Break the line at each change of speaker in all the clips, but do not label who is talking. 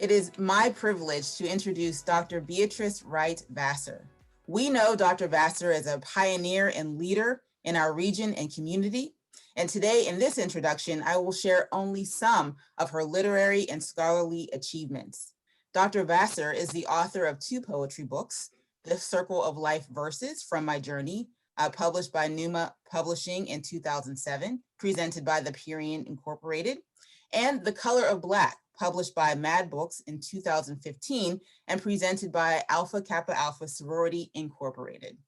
It is my privilege to introduce Dr. Beatrice Wright Vasser. We know Dr. Vasser as a pioneer and leader in our region and community. And today in this introduction, I will share only some of her literary and scholarly achievements. Dr. Vasser is the author of 2 poetry books, The Circle of Life Verses from My Journey, published by Numa Publishing in 2007, presented by the Period Incorporated, and The Color of Black, published by Mad Books in 2015 and presented by Alpha Kappa Alpha Sorority Incorporated.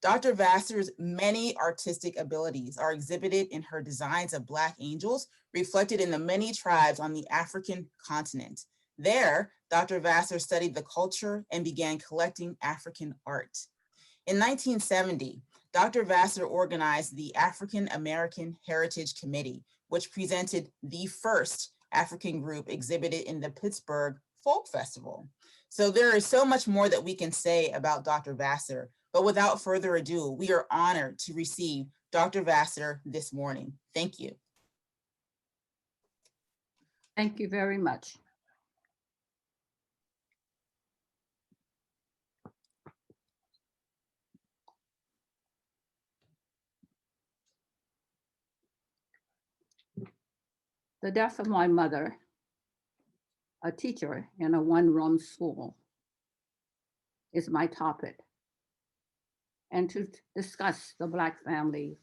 Dr. Vasser's many artistic abilities are exhibited in her designs of Black angels reflected in the many tribes on the African continent. There, Dr. Vasser studied the culture and began collecting African art. In 1970, Dr. Vasser organized the African American Heritage Committee, which presented the first African group exhibited in the Pittsburgh Folk Festival. So there is so much more that we can say about Dr. Vasser, but without further ado, we are honored to receive Dr. Vasser this morning. Thank you.
Thank you very much. The death of my mother, a teacher in a one-room school, is my topic. And to discuss the Black family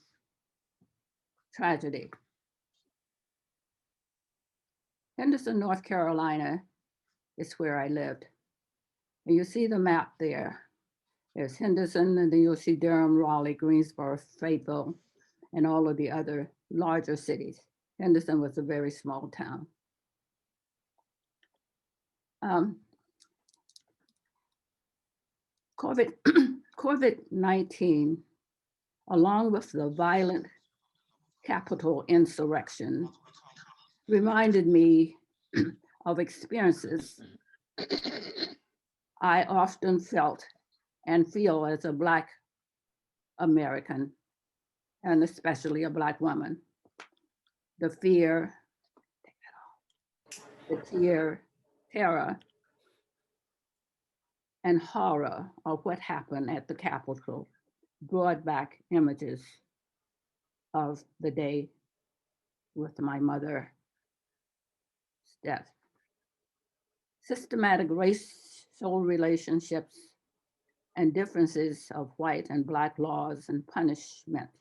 tragedy. Henderson, North Carolina is where I lived. And you see the map there. There's Henderson, and then you'll see Durham, Raleigh, Greensboro, Fayetteville, and all of the other larger cities. Henderson was a very small town. COVID-19, along with the violent Capitol insurrection, reminded me of experiences I often felt and feel as a Black American, and especially a Black woman. The fear, the terror, and horror of what happened at the Capitol brought back images of the day with my mother's death. Systematic racial relationships and differences of white and Black laws and punishment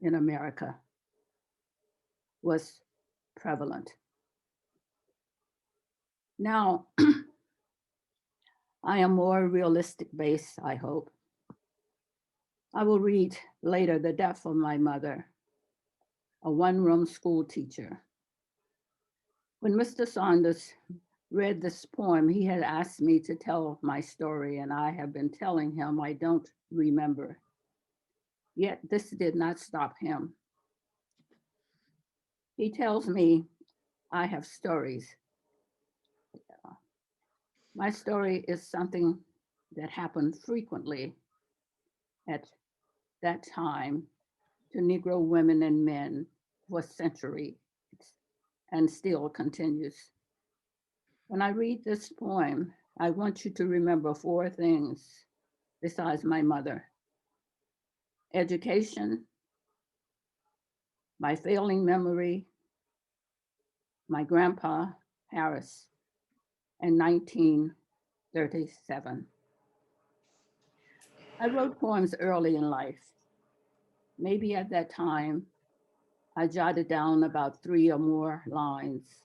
in America was prevalent. Now, I am more realistic based, I hope. I will read later the death of my mother, a one-room school teacher. When Mr. Saunders read this poem, he had asked me to tell my story, and I have been telling him I don't remember. Yet this did not stop him. He tells me I have stories. My story is something that happened frequently at that time to Negro women and men for centuries and still continues. When I read this poem, I want you to remember 4 things besides my mother: education, my failing memory, my grandpa, Harris, and 1937. I wrote poems early in life. Maybe at that time, I jotted down about 3 or more lines.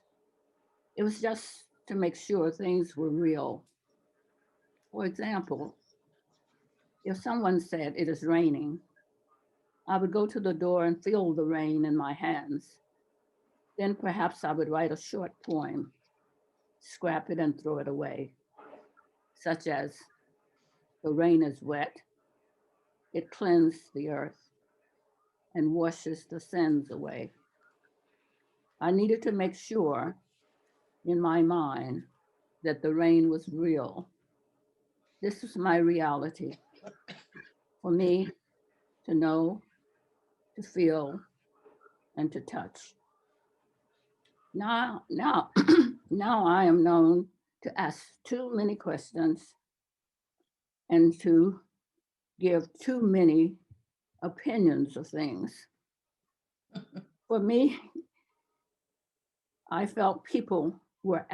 It was just to make sure things were real. For example, if someone said it is raining, I would go to the door and feel the rain in my hands. Then perhaps I would write a short poem, scrap it and throw it away, such as, the rain is wet, it cleansed the earth and washes the sins away. I needed to make sure in my mind that the rain was real. This was my reality. For me to know, to feel, and to touch. Now Now I am known to ask too many questions and to give too many opinions of things. For me, I felt people were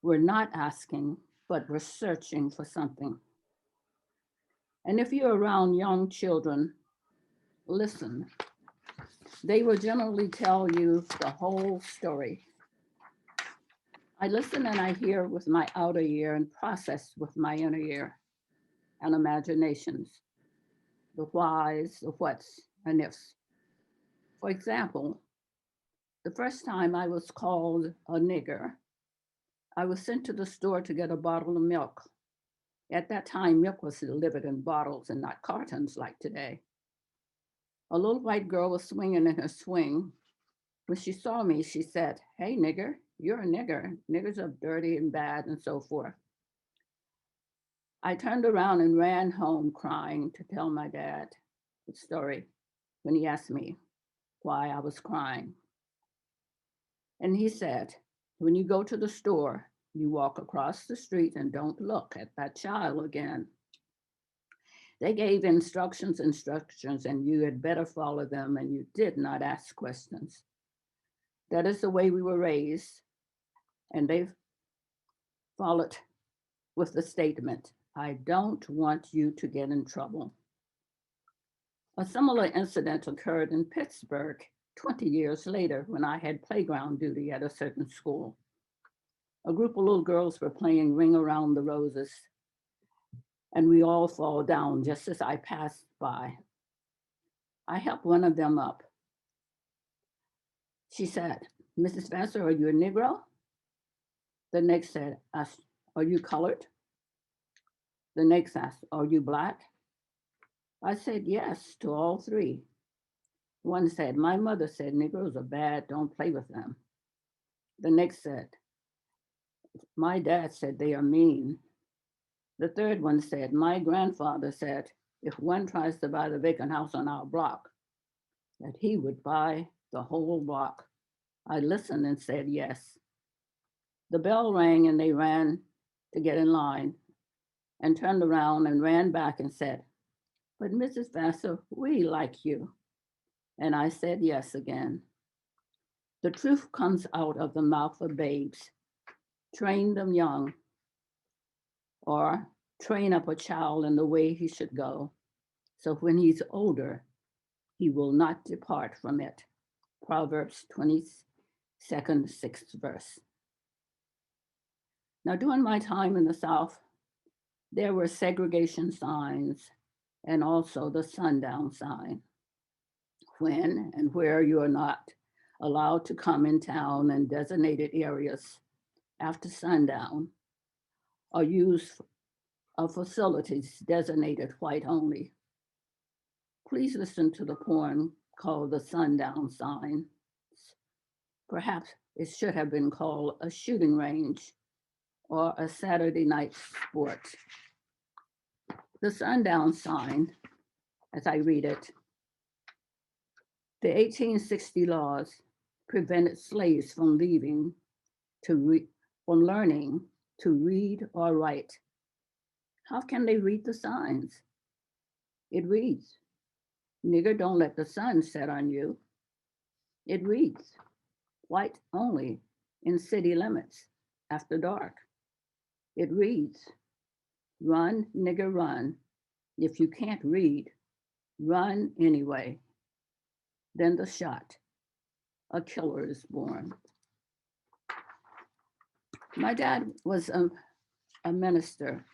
not asking, but were searching for something. And if you're around young children, listen. They will generally tell you the whole story. I listen and I hear with my outer ear and process with my inner ear and imaginations, the whys, the whats, and ifs. For example, the first time I was called a nigger, I was sent to the store to get a bottle of milk. At that time, milk was delivered in bottles and not cartons like today. A little white girl was swinging in her swing. When she saw me, she said, "Hey, nigger, you're a nigger. Niggers are dirty and bad," and so forth. I turned around and ran home crying to tell my dad the story when he asked me why I was crying. And he said, "When you go to the store, you walk across the street and don't look at that child again. They gave instructions, and you had better follow them, and you did not ask questions." That is the way we were raised, and they followed with the statement, "I don't want you to get in trouble." A similar incident occurred in Pittsburgh 20 years later when I had playground duty at a certain school. A group of little girls were playing Ring Around the Roses, and we all fall down just as I passed by. I helped one of them up. She said, "Mrs. Vasser, are you a Negro?" The next said, "Are you colored?" The next asked, "Are you Black?" I said yes to all three. One said, "My mother said Negroes are bad, don't play with them." The next said, "My dad said they are mean." The third one said, "My grandfather said if one tries to buy the vacant house on our block, that he would buy the whole block." I listened and said yes. The bell rang and they ran to get in line and turned around and ran back and said, "But Mrs. Vasser, we like you." And I said yes again. The truth comes out of the mouth of babes. Train them young, or train up a child in the way he should go, so when he's older, he will not depart from it. Proverbs 22nd, 6th verse. Now, during my time in the South, there were segregation signs and also the sundown sign. When and where you are not allowed to come in town and designated areas after sundown or use of facilities designated white only. Please listen to the poem called The Sundown Sign. Perhaps it should have been called A Shooting Range or A Saturday Night Sport. The sundown sign, as I read it, the 1860 laws prevented slaves from learning to read or write. How can they read the signs? It reads, "Nigger, don't let the sun set on you." It reads, "White only in city limits after dark." It reads, "Run, nigger, run. If you can't read, run anyway." Then the shot, "A killer is born." My dad was a minister.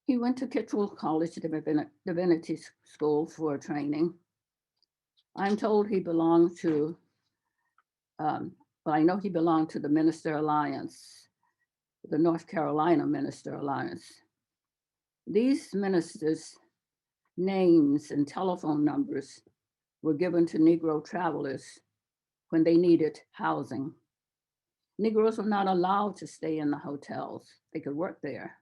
He went to Kittrell College Divinity School for training. I'm told he belonged to, I know he belonged to the Minister Alliance, the North Carolina Minister Alliance. These ministers' names and telephone numbers were given to Negro travelers when they needed housing. Negroes were not allowed to stay in the hotels. They could work there.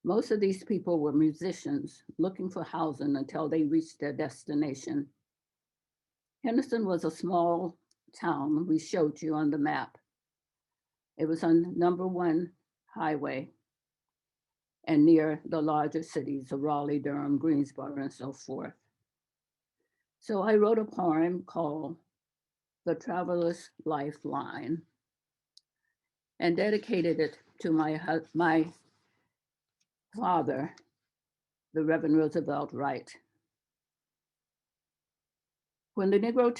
Most of these people were musicians looking for housing until they reached their destination. Henderson was a small town we showed you on the map. It was on #1 highway and near the larger cities of Raleigh, Durham, Greensboro, and so forth. So I wrote a poem called The Travelers Lifeline and dedicated it to my father, the Reverend Roosevelt Wright. When the Negro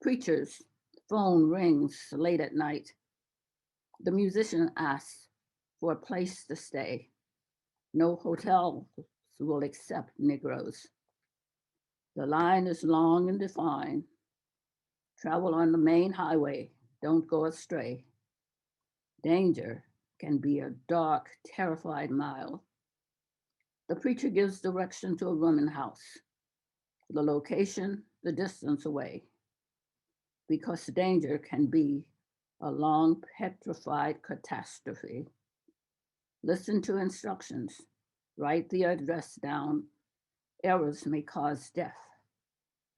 preacher's phone rings late at night, the musician asks for a place to stay. No hotel will accept Negroes. The line is long and defined. Travel on the main highway, don't go astray. Danger can be a dark, terrified mile. The preacher gives direction to a rooming house. The location, the distance away. Because danger can be a long, petrified catastrophe. Listen to instructions. Write the address down. Errors may cause death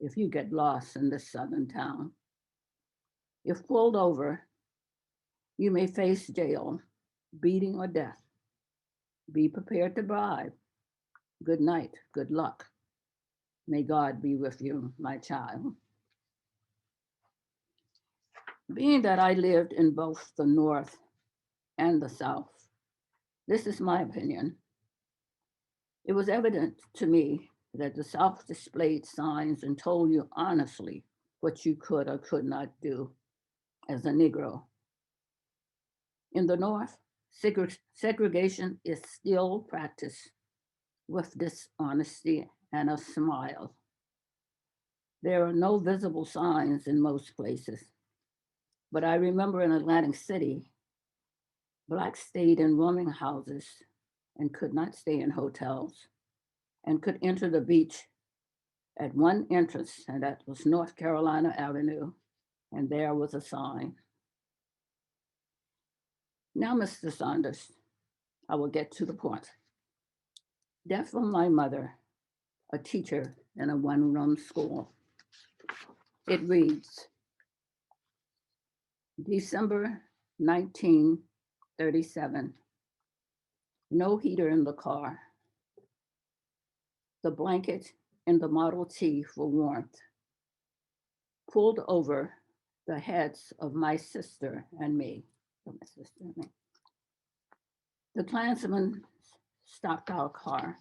if you get lost in this southern town. If pulled over, you may face jail, beating, or death. Be prepared to bribe. Good night, good luck. May God be with you, my child. Being that I lived in both the North and the South, this is my opinion. It was evident to me that the South displayed signs and told you honestly what you could or could not do as a Negro. In the North, segregation is still practiced with dishonesty and a smile. There are no visible signs in most places, but I remember in Atlantic City, Blacks stayed in rooming houses and could not stay in hotels and could enter the beach at one entrance, and that was North Carolina Avenue, and there was a sign. Now, Mr. Saunders, I will get to the point. Death from my mother, a teacher in a one-room school. It reads, December 1937, no heater in the car. The blanket in the Model T for warmth pulled over the heads of my sister and me. The Klansmen stopped our car,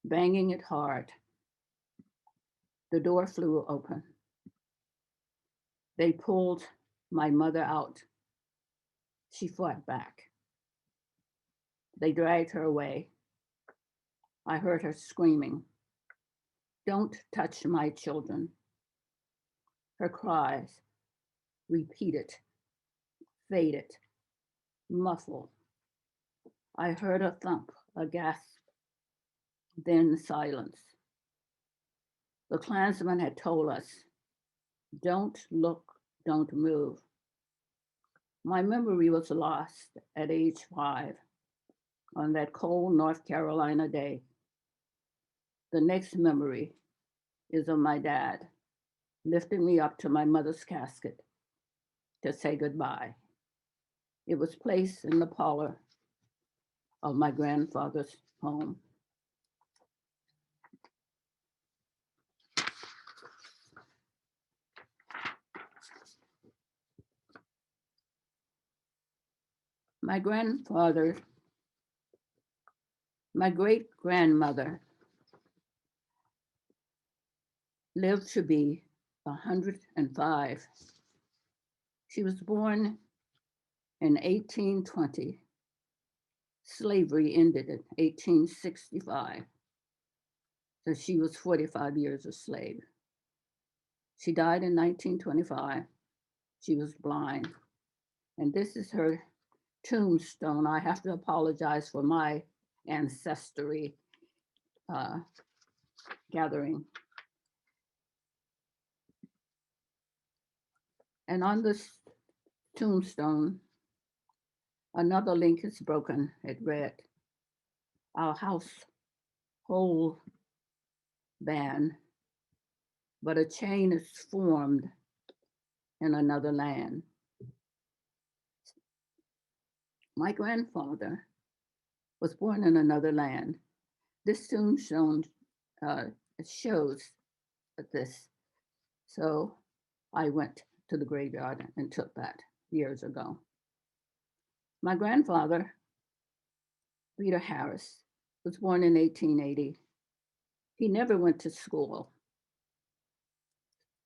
banging it hard. The door flew open. They pulled my mother out. She fought back. They dragged her away. I heard her screaming, "Don't touch my children." Her cries, repeated, faded, muffled. I heard a thump, a gasp, then silence. The Klansman had told us, "Don't look, don't move." My memory was lost at age 5 on that cold North Carolina day. The next memory is of my dad lifting me up to my mother's casket to say goodbye. It was placed in the parlor of my grandfather's home. My great-grandmother lived to be 105. She was born in 1820. Slavery ended in 1865. So she was 45 years a slave. She died in 1925. She was blind. And this is her tombstone. I have to apologize for my ancestry gathering. And on this tombstone, another link is broken. It read, "Our household band, but a chain is formed in another land. My grandfather was born in another land. This soon it shows this. So I went to the graveyard and took that years ago. My grandfather, Peter Harris, was born in 1880. He never went to school.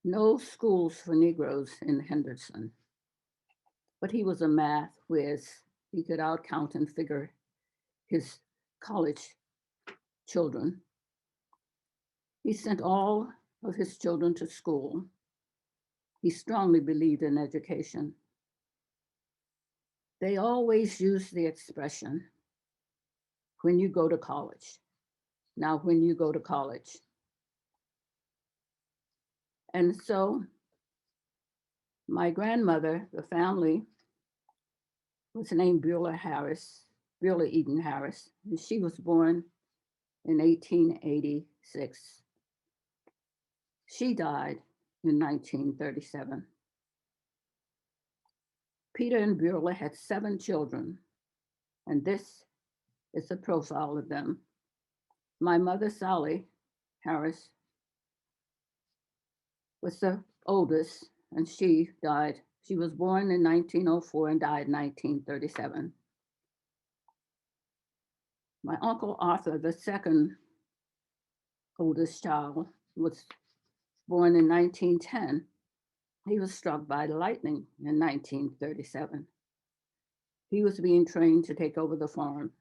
No schools for Negroes in Henderson. But he was a math whiz. He could outcount and figure his college children. He sent all of his children to school. He strongly believed in education. They always use the expression, when you go to college. Now, when you go to college. And so my grandmother, the family, was named Beulah Eden Harris, and she was born in 1886. She died in 1937. Peter and Beulah had 7 children, and this is a profile of them. My mother, Sally Harris, was the oldest, and she died. She was born in 1904 and died in 1937. My Uncle Arthur, the second oldest child, was born in 1910. He was struck by lightning in 1937. He was being trained to take over the farm.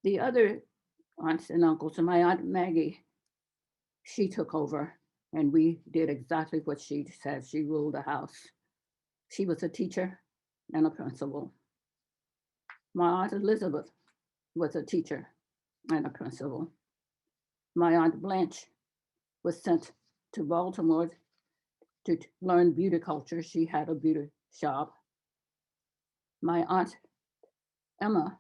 The other aunts and uncles, and my Aunt Maggie, she took over, and we did exactly what she said. She ruled the house. She was a teacher and a principal. My Aunt Elizabeth was a teacher and a principal. My Aunt Blanche was sent to Baltimore to learn beauty culture. She had a beauty shop. My Aunt Emma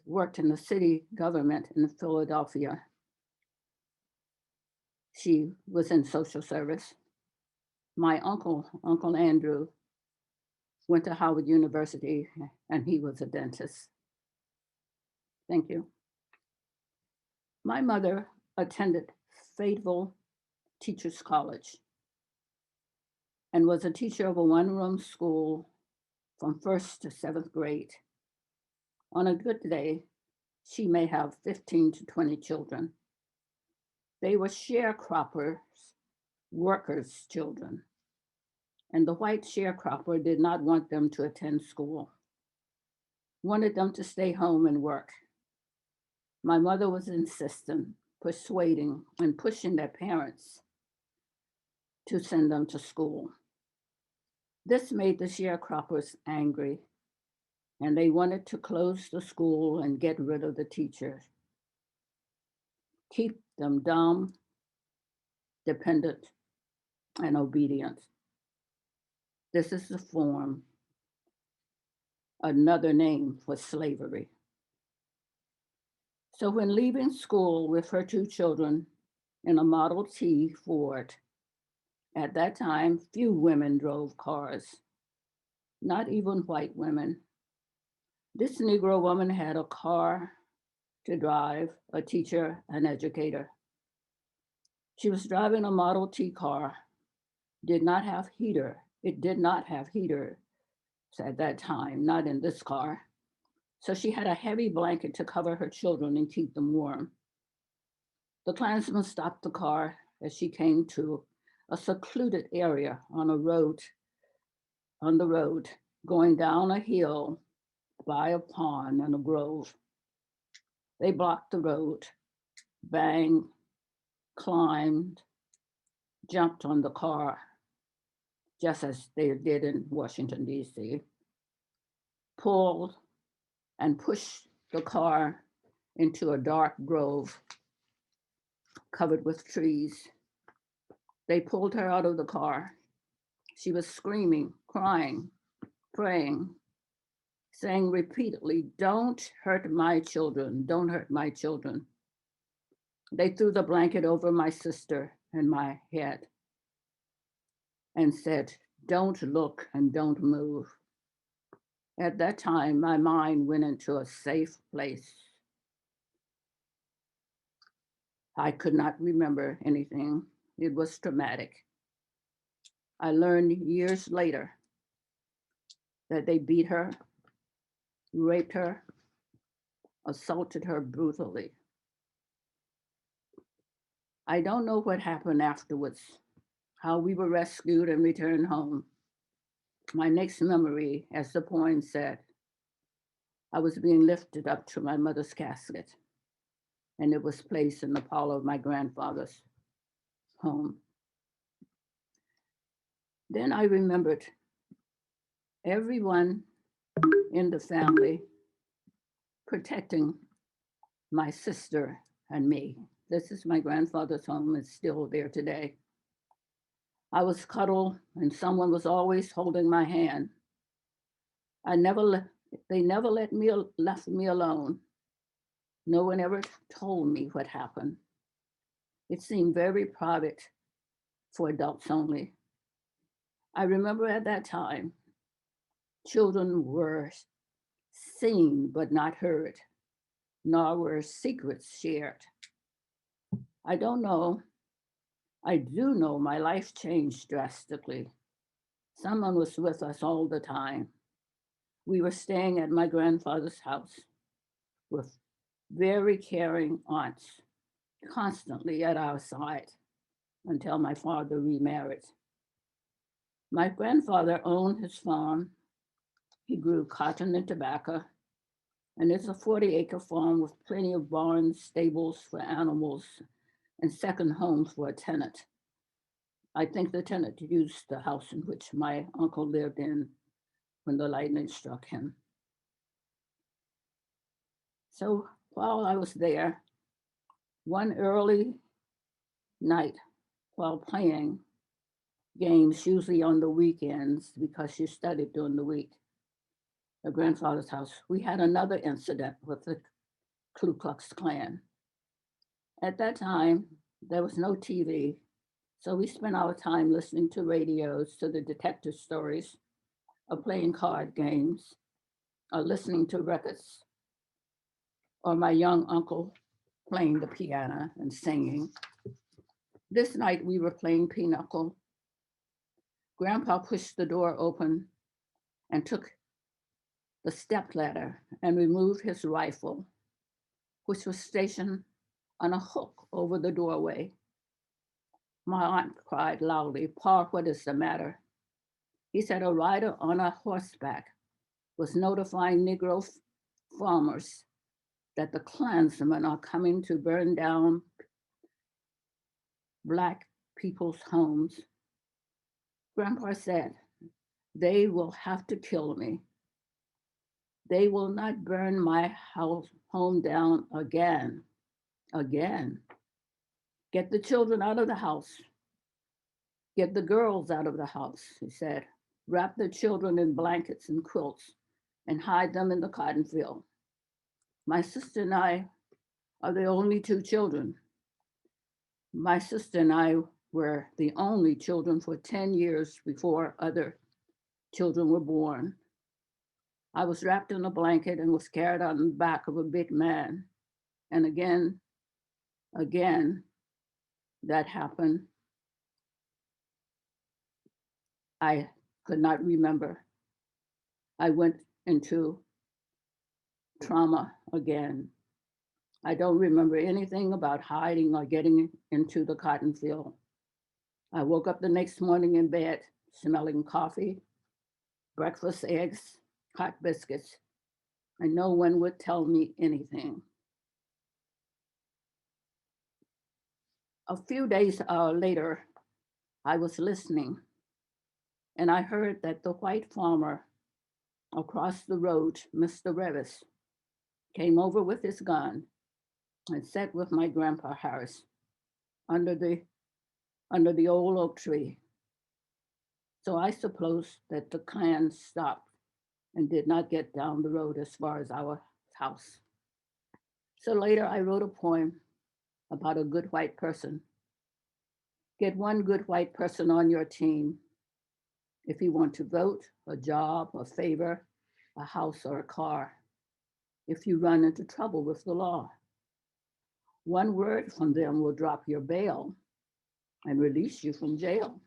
worked in the city government in Philadelphia. She was in social service. My Uncle Andrew, went to Howard University, and he was a dentist. Thank you. My mother attended Fayetteville Teachers College and was a teacher of a one-room school from 1st to 7th grade. On a good day, she may have 15 to 20 children. They were sharecroppers, workers' children, and the white sharecropper did not want them to attend school, wanted them to stay home and work. My mother was insistent, persuading, and pushing their parents to send them to school. This made the sharecroppers angry, and they wanted to close the school and get rid of the teachers, keep them dumb, dependent, and obedient. This is the form, another name for slavery. So when leaving school with her 2 children in a Model T Ford, at that time, few women drove cars, not even white women. This Negro woman had a car to drive, a teacher, an educator. She was driving a Model T car, did not have heater. It did not have heaters at that time, not in this car. So she had a heavy blanket to cover her children and keep them warm. The Klansman stopped the car as she came to a secluded area on the road, going down a hill by a pond and a grove. They blocked the road, banged, climbed, jumped on the car, just as they did in Washington, D.C., pulled and pushed the car into a dark grove covered with trees. They pulled her out of the car. She was screaming, crying, praying, saying repeatedly, "Don't hurt my children, don't hurt my children." They threw the blanket over my sister in my head and said, "Don't look and don't move." At that time, my mind went into a safe place. I could not remember anything. It was traumatic. I learned years later that they beat her, raped her, assaulted her brutally. I don't know what happened afterwards, how we were rescued and returned home. My next memory, as the poem said, I was being lifted up to my mother's casket, and it was placed in the parlor of my grandfather's home. Then I remembered everyone in the family protecting my sister and me. This is my grandfather's home. It's still there today. I was cuddled, and someone was always holding my hand. They never left me alone. No one ever told me what happened. It seemed very private for adults only. I remember at that time, children were seen but not heard, nor were secrets shared. I don't know. I do know my life changed drastically. Someone was with us all the time. We were staying at my grandfather's house with very caring aunts constantly at our side until my father remarried. My grandfather owned his farm. He grew cotton and tobacco, and it's a 40-acre farm with plenty of barns, stables for animals, and second homes for a tenant. I think the tenant used the house in which my uncle lived in when the lightning struck him. So while I was there, one early night while playing games, usually on the weekends because she studied during the week, at grandfather's house, we had another incident with the Ku Klux Klan. At that time, there was no TV, so we spent our time listening to radios, to the detective stories, or playing card games, or listening to records, or my young uncle playing the piano and singing. This night we were playing pinochle. Grandpa pushed the door open and took the stepladder and removed his rifle, which was stationed on a hook over the doorway. My aunt cried loudly, "Pa, what is the matter?" He said a rider on a horseback was notifying Negro farmers that the Klansmen are coming to burn down Black people's homes. Grandpa said, "They will have to kill me. They will not burn my home down again. Again. Get the children out of the house. Get the girls out of the house," he said. "Wrap the children in blankets and quilts and hide them in the cotton field. My sister and I are the only two children. My sister and I were the only children for 10 years before other children were born. I was wrapped in a blanket and was carried on the back of a big man. And again, that happened. I could not remember. I went into trauma again. I don't remember anything about hiding or getting into the cotton field. I woke up the next morning in bed smelling coffee, breakfast eggs, hot biscuits, and no one would tell me anything. A few days later, I was listening and I heard that the white farmer across the road, Mr. Revis, came over with his gun and sat with my grandpa Harris under the old oak tree. So I suppose that the Klan stopped and did not get down the road as far as our house. So later I wrote a poem about a good white person Get one good white person on your team. If you want to vote, a job, a favor, a house, or a car. If you run into trouble with the law, one word from them will drop your bail and release you from jail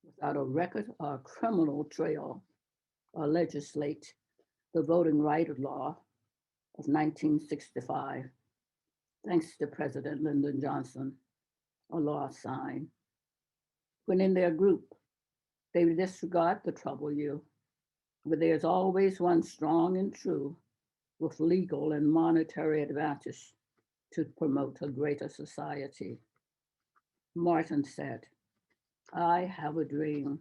without a record or a criminal trail, or legislate the voting rights law of 1965, thanks to President Lyndon Johnson, a law signed. When in their group, they disregard the trouble you, but there's always one strong and true with legal and monetary advantage to promote a greater society. Martin said, I have a dream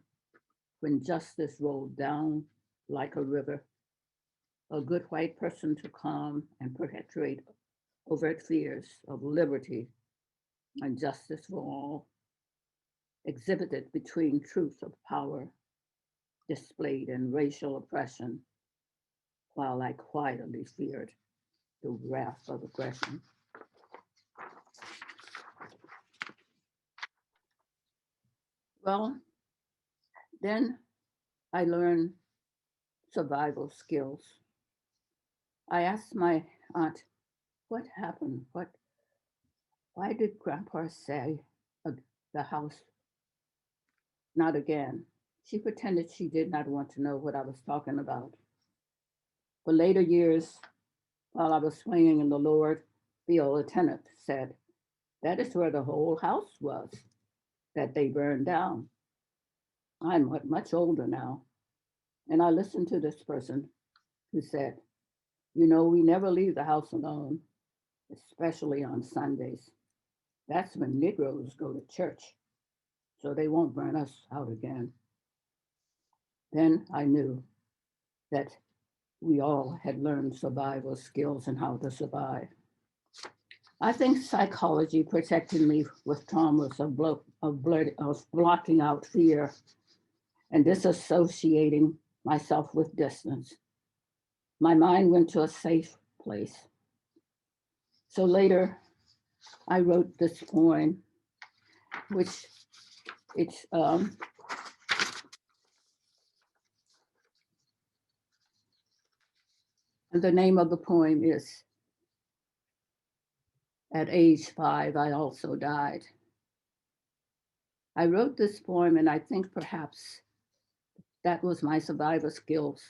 when justice rolled down like a river, a good white person to calm and perpetuate overt fears of liberty and justice for all, exhibited between truth of power, displayed in racial oppression, while I quietly feared the wrath of aggression. Well, then I learned survival skills. I asked my aunt, what happened? Why did Grandpa say the house, not again? She pretended she did not want to know what I was talking about. For later years, while I was swinging in the Lord, the old lieutenant said, that is where the whole house was, that they burned down. I'm much older now, and I listened to this person who said, you know, we never leave the house alone, especially on Sundays. That's when Negroes go to church, so they won't burn us out again. Then I knew that we all had learned survival skills and how to survive. I think psychology protected me with traumas of blocking out fear and disassociating myself with distance. My mind went to a safe place. So later, I wrote this poem, which it's and the name of the poem is At Age 5, I Also Died. I wrote this poem, and I think perhaps that was my survival skills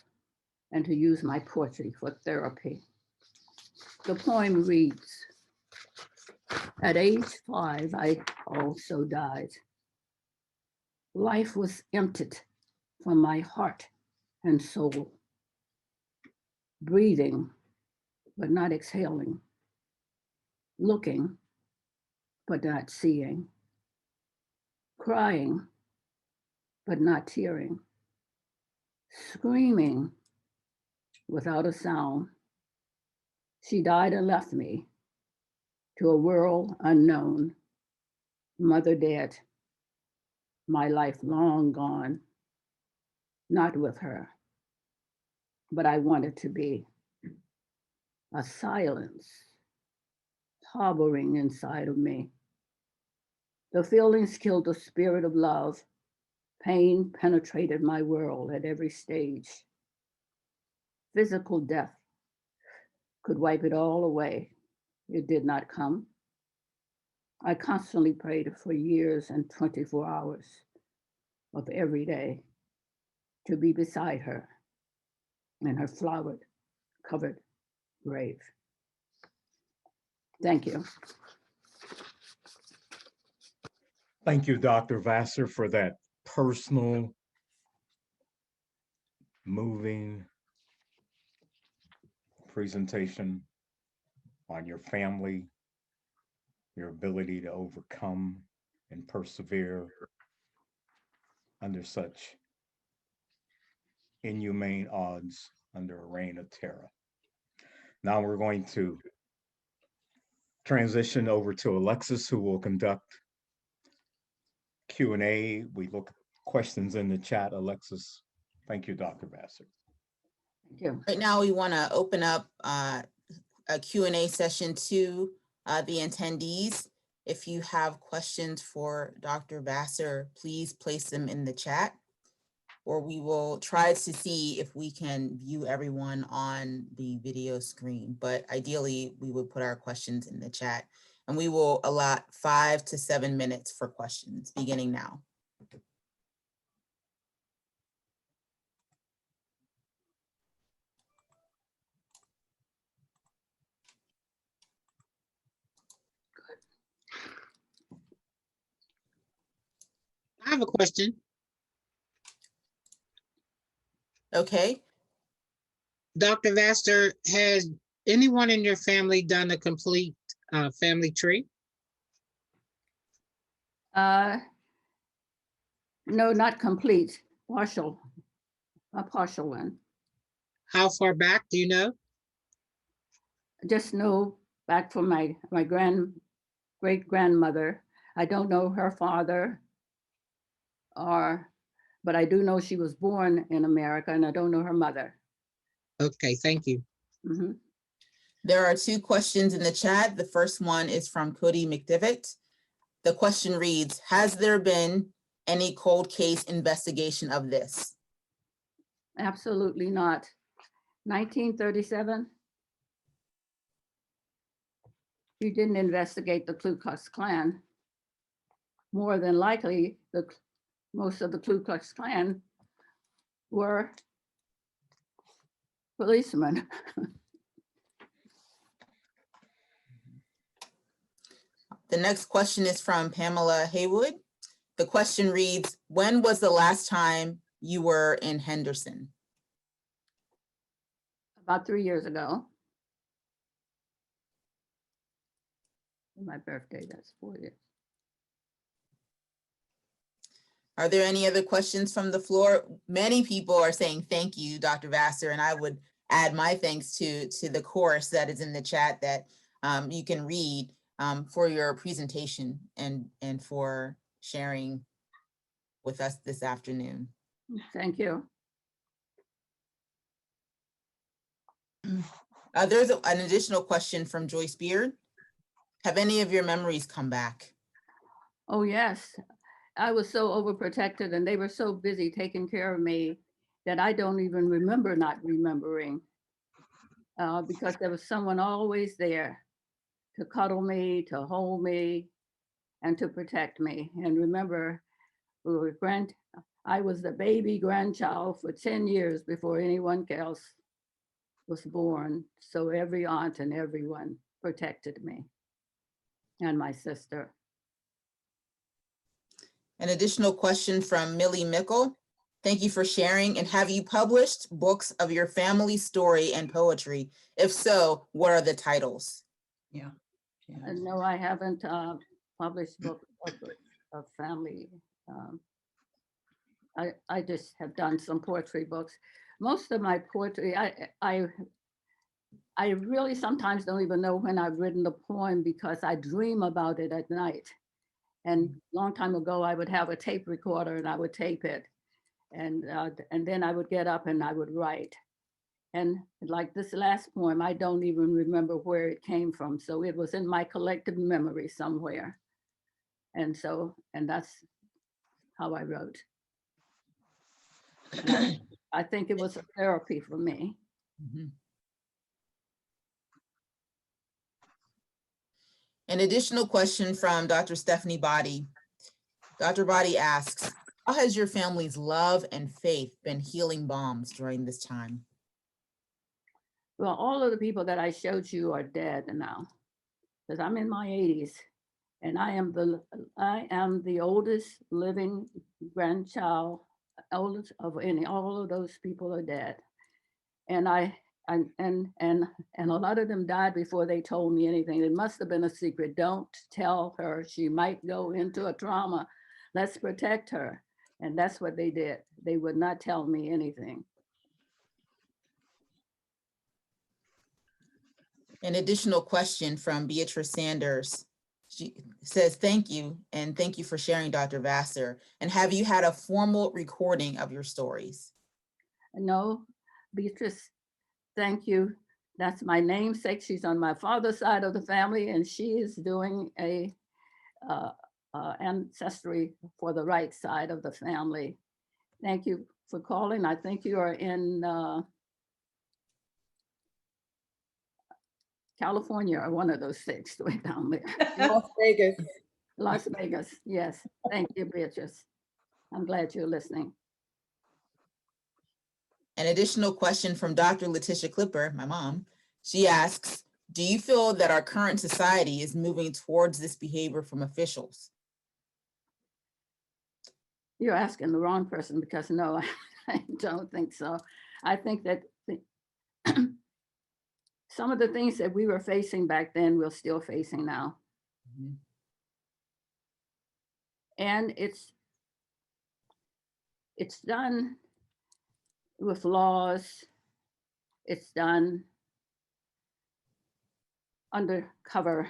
and to use my poetry for therapy. The poem reads, at age 5, I also died. Life was emptied from my heart and soul. Breathing, but not exhaling. Looking, but not seeing. Crying, but not tearing. Screaming without a sound. She died and left me to a world unknown. Mother dead, my life long gone. Not with her, but I wanted to be. A silence harboring inside of me. The feelings killed the spirit of love. Pain penetrated my world at every stage. Physical death could wipe it all away. It did not come. I constantly prayed for years and 24 hours of every day to be beside her in her flowered, covered grave. Thank you.
Thank you, Dr. Vasser, for that personal, moving presentation on your family, your ability to overcome and persevere under such inhumane odds under a reign of terror. Now we're going to transition over to Alexis, who will conduct Q&A. We look at questions in the chat. Alexis, thank you, Dr. Vasser.
Thank you.
Right now, we want to open up a Q&A session to the attendees. If you have questions for Dr. Vasser, please place them in the chat, or we will try to see if we can view everyone on the video screen. But ideally, we would put our questions in the chat, and we will allot 5 to 7 minutes for questions beginning now.
I have a question.
Okay,
Dr. Vasser, has anyone in your family done a complete family tree?
No, not complete, partial, a partial one.
How far back do you know?
Just know back from my great grandmother. I don't know her father, but I do know she was born in America, and I don't know her mother.
Okay, thank you.
Mhm.
there are 2 questions in the chat. The first one is from Cody McDivitt. The question reads, has there been any cold case investigation of this?
Absolutely not. 1937, you didn't investigate the Ku Klux Klan. More than likely, most of the Ku Klux Klan were policemen.
The next question is from Pamela Haywood. The question reads, when was the last time you were in Henderson?
About 3 years ago. My birthday, that's 4 years.
Are there any other questions from the floor? Many people are saying thank you, Dr. Vasser, and I would add my thanks to the course that is in the chat that you can read for your presentation and for sharing with us this afternoon.
Thank you.
There's an additional question from Joyce Beard. Have any of your memories come back?
Oh, yes. I was so overprotected and they were so busy taking care of me that I don't even remember not remembering because there was someone always there to cuddle me, to hold me, and to protect me. And remember, I was the baby grandchild for 10 years before anyone else was born. So every aunt and everyone protected me and my sister.
An additional question from Millie Mickle. Thank you for sharing. And have you published books of your family story and poetry? If so, what are the titles?
Yeah.
No, I haven't published books of family. I just have done some poetry books. Most of my poetry, I really sometimes don't even know when I've written the poem because I dream about it at night. And a long time ago, I would have a tape recorder and I would tape it. And then I would get up and I would write. And like this last poem, I don't even remember where it came from. So it was in my collective memory somewhere. And that's how I wrote. I think it was a therapy for me.
Mm-hmm. An additional question from Dr. Stephanie Body. Dr. Body asks, how has your family's love and faith been healing bombs during this time?
Well, all of the people that I showed you are dead now, because I'm in my 80s, and I am the oldest living grandchild, oldest of any. All of those people are dead, and a lot of them died before they told me anything. It must have been a secret. Don't tell her, she might go into a trauma. Let's protect her. And that's what they did. They would not tell me anything.
An additional question from Beatrice Sanders. She says, thank you, and thank you for sharing, Dr. Vasser. And have you had a formal recording of your stories?
No, Beatrice, thank you. That's my namesake. She's on my father's side of the family, and she is doing a ancestry for the right side of the family. Thank you for calling. I think you are in California or one of those six way down there.
Las Vegas.
Las Vegas, yes. Thank you, Beatrice. I'm glad you're listening.
An additional question from Dr. Letitia Clipper, my mom. She asks, do you feel that our current society is moving towards this behavior from officials?
You're asking the wrong person, because no, I don't think so. I think that some of the things that we were facing back then, we're still facing now.
Mhm.
And it's done with laws. It's done undercover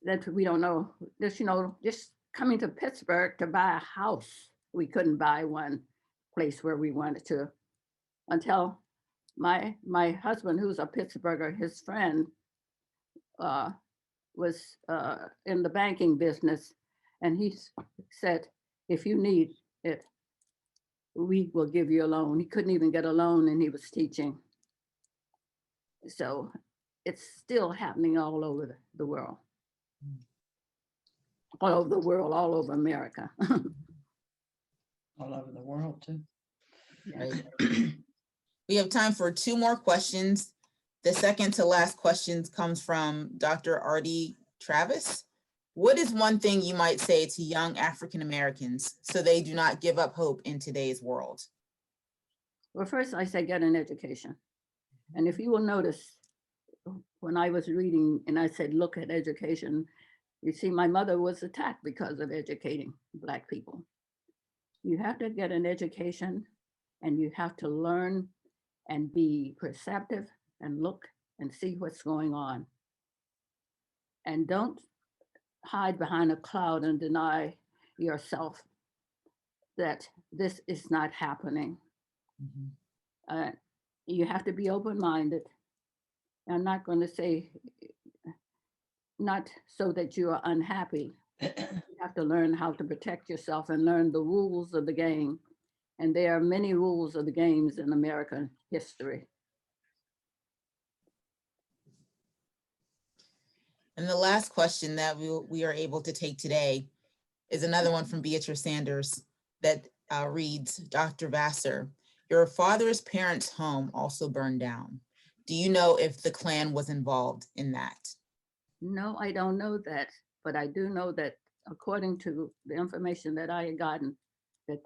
that we don't know. Just, just coming to Pittsburgh to buy a house, we couldn't buy one place where we wanted to until my husband, who's a Pittsburgher, his friend was in the banking business, and he said, if you need it, we will give you a loan. He couldn't even get a loan, and he was teaching. So it's still happening all over the world. All over the world, all over America.
All over the world too.
Right. We have time for 2 more questions. The second to last question comes from Dr. Artie Travis. What is one thing you might say to young African Americans so they do not give up hope in today's world?
Well, first I say get an education. And if you will notice, when I was reading and I said, look at education, you see, my mother was attacked because of educating Black people. You have to get an education, and you have to learn and be perceptive and look and see what's going on. And don't hide behind a cloud and deny yourself that this is not happening.
Mm-hmm.
You have to be open-minded. I'm not going to say not so that you are unhappy. You have to learn how to protect yourself and learn the rules of the game. And there are many rules of the games in American history.
And the last question that we are able to take today is another one from Beatrice Sanders that reads, Dr. Vasser, your father's parents' home also burned down. Do you know if the Klan was involved in that?
No, I don't know that, but I do know that according to the information that I had gotten, that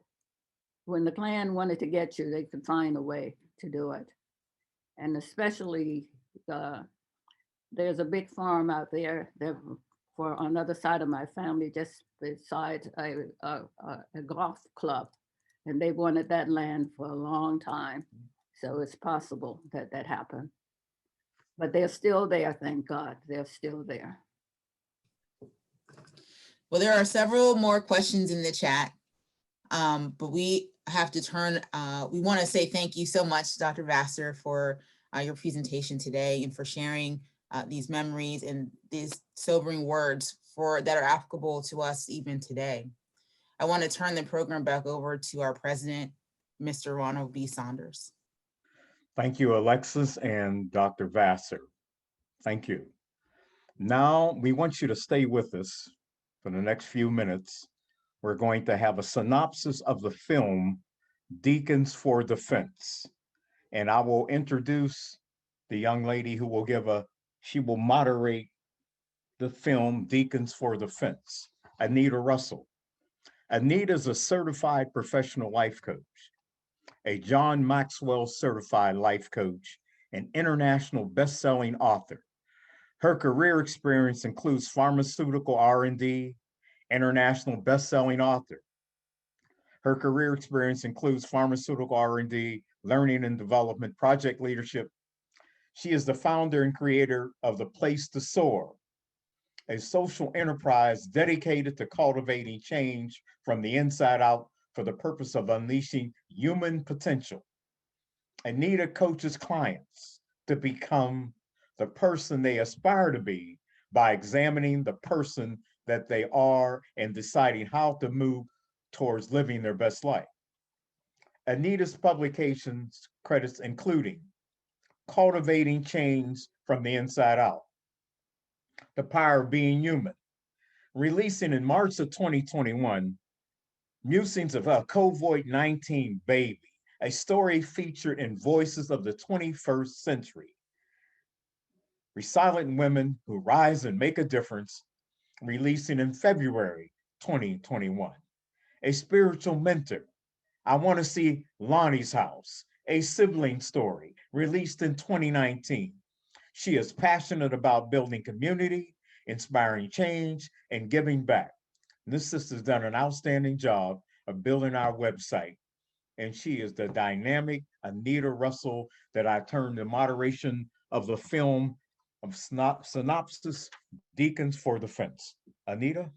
when the Klan wanted to get you, they could find a way to do it. And especially, there's a big farm out there that for on the other side of my family, just beside a golf club. And they wanted that land for a long time. So it's possible that that happened. But they're still there, thank God, they're still there.
Well, there are several more questions in the chat, but we have to turn, we want to say thank you so much, Dr. Vasser, for your presentation today and for sharing these memories and these sobering words that are applicable to us even today. I want to turn the program back over to our president, Mr. Ronald B. Saunders.
Thank you, Alexis and Dr. Vasser. Thank you. Now, we want you to stay with us for the next few minutes. We're going to have a synopsis of the film, Deacons of Defense. And I will introduce the young lady who will she will moderate the film, Deacons of Defense, Anita Russell. Anita is a certified professional life coach, a John Maxwell certified life coach, and international best-selling author. Her career experience includes pharmaceutical R&D, international best-selling author. Her career experience includes pharmaceutical R&D, learning and development, project leadership. She is the founder and creator of The Place to Soar, a social enterprise dedicated to cultivating change from the inside out for the purpose of unleashing human potential. Anita coaches clients to become the person they aspire to be by examining the person that they are and deciding how to move towards living their best life. Anita's publications credits including Cultivating Change from the Inside Out, The Power of Being Human, releasing in March of 2021, Musings of a COVID-19 Baby, a story featured in Voices of the 21st Century. Resilient Women Who Rise and Make a Difference, releasing in February 2021. A Spiritual Mentor, I Want to See Lonnie's House, a sibling story, released in 2019. She is passionate about building community, inspiring change, and giving back. This sister's done an outstanding job of building our website. And she is the dynamic Anita Russell that I turned the moderation of the film of Synopsis, Deacons for Defense. Anita?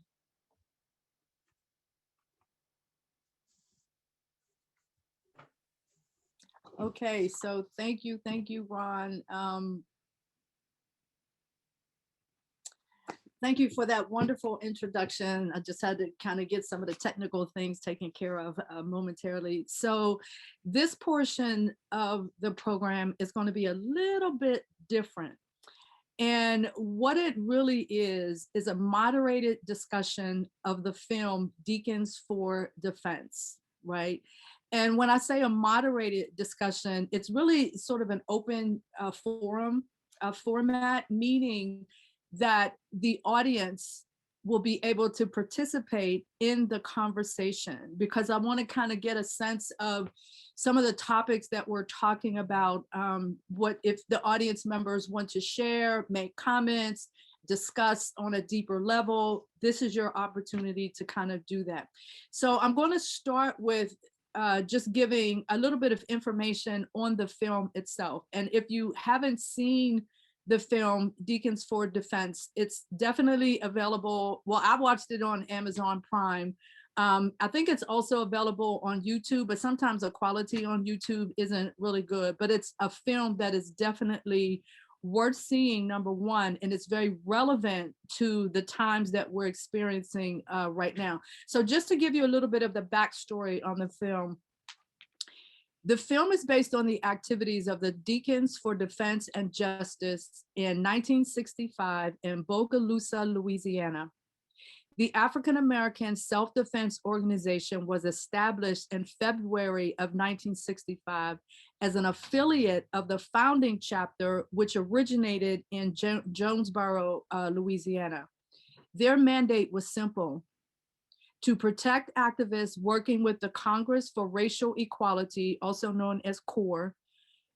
Okay, so thank you, Ron. Thank you for that wonderful introduction. I just had to kind of get some of the technical things taken care of momentarily. So this portion of the program is going to be a little bit different. And what it really is a moderated discussion of the film Deacons for Defense, right? And when I say a moderated discussion, it's really sort of an open forum format, meaning that the audience will be able to participate in the conversation, because I want to kind of get a sense of some of the topics that we're talking about. What if the audience members want to share, make comments, discuss on a deeper level, this is your opportunity to kind of do that. So I'm going to start with just giving a little bit of information on the film itself. And if you haven't seen the film Deacons for Defense, it's definitely available. Well, I watched it on Amazon Prime. I think it's also available on YouTube, but sometimes the quality on YouTube isn't really good, but it's a film that is definitely worth seeing, number one, and it's very relevant to the times that we're experiencing right now. So just to give you a little bit of the backstory on the film is based on the activities of the Deacons for Defense and Justice in 1965 in Bogalusa, Louisiana. The African-American Self-Defense Organization was established in February of 1965 as an affiliate of the founding chapter, which originated in Jonesboro, Louisiana. Their mandate was simple: to protect activists working with the Congress for Racial Equality, also known as CORE,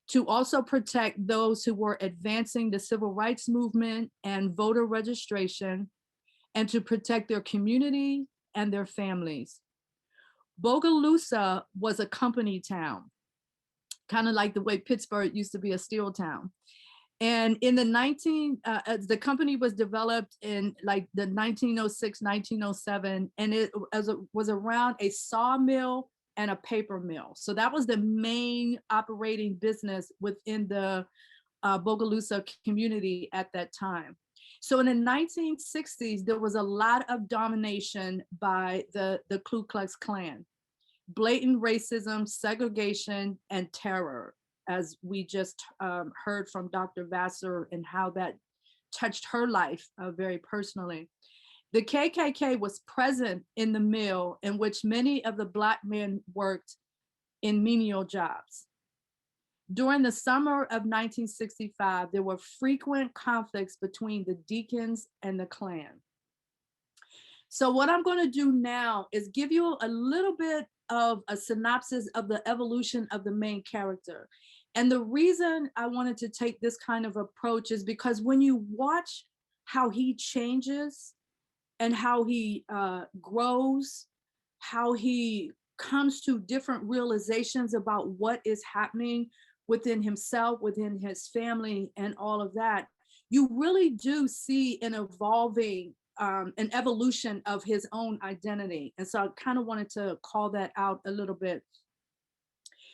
to also protect those who were advancing the civil rights movement and voter registration, and to protect their community and their families. Bogalusa was a company town, kind of like the way Pittsburgh used to be a steel town. And in the company was developed in like the 1906, 1907, and it was around a sawmill and a paper mill. So that was the main operating business within the Bogalusa community at that time. So in the 1960s, there was a lot of domination by the Ku Klux Klan, blatant racism, segregation, and terror, as we just heard from Dr. Vasser and how that touched her life very personally. The KKK was present in the mill in which many of the Black men worked in menial jobs. During the summer of 1965, there were frequent conflicts between the Deacons and the Klan. So what I'm going to do now is give you a little bit of a synopsis of the evolution of the main character. And the reason I wanted to take this kind of approach is because when you watch how he changes and how he grows, how he comes to different realizations about what is happening within himself, within his family, and all of that, you really do see an evolving, an evolution of his own identity. And so I kind of wanted to call that out a little bit.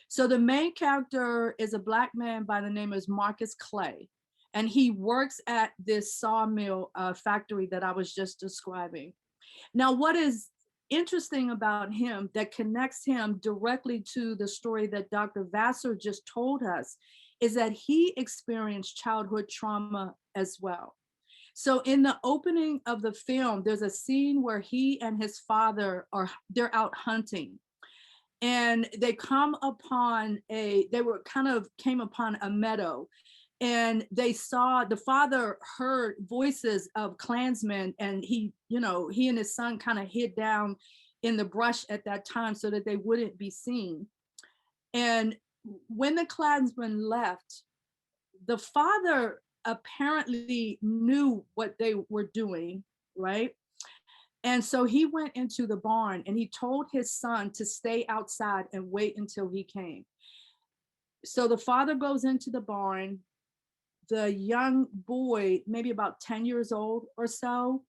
So the main character is a Black man by the name of Marcus Clay. And he works at this sawmill factory that I was just describing. Now, what is interesting about him that connects him directly to the story that Dr. Vasser just told us is that he experienced childhood trauma as well. So in the opening of the film, there's a scene where he and his father they're out hunting. And they came upon a meadow, and the father heard voices of Klansmen, and he and his son kind of hid down in the brush at that time so that they wouldn't be seen. And when the Klansmen left, the father apparently knew what they were doing, right? And so he went into the barn and he told his son to stay outside and wait until he came. So the father goes into the barn. The young boy, maybe about 10 years old or so,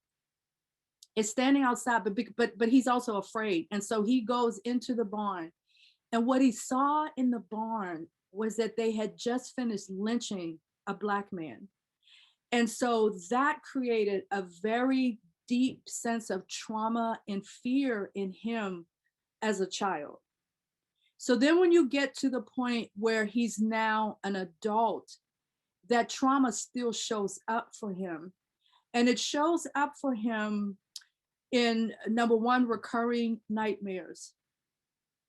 is standing outside, but he's also afraid. And so he goes into the barn. And what he saw in the barn was that they had just finished lynching a Black man. And so that created a very deep sense of trauma and fear in him as a child. So then when you get to the point where he's now an adult, that trauma still shows up for him. And it shows up for him in, number one, recurring nightmares.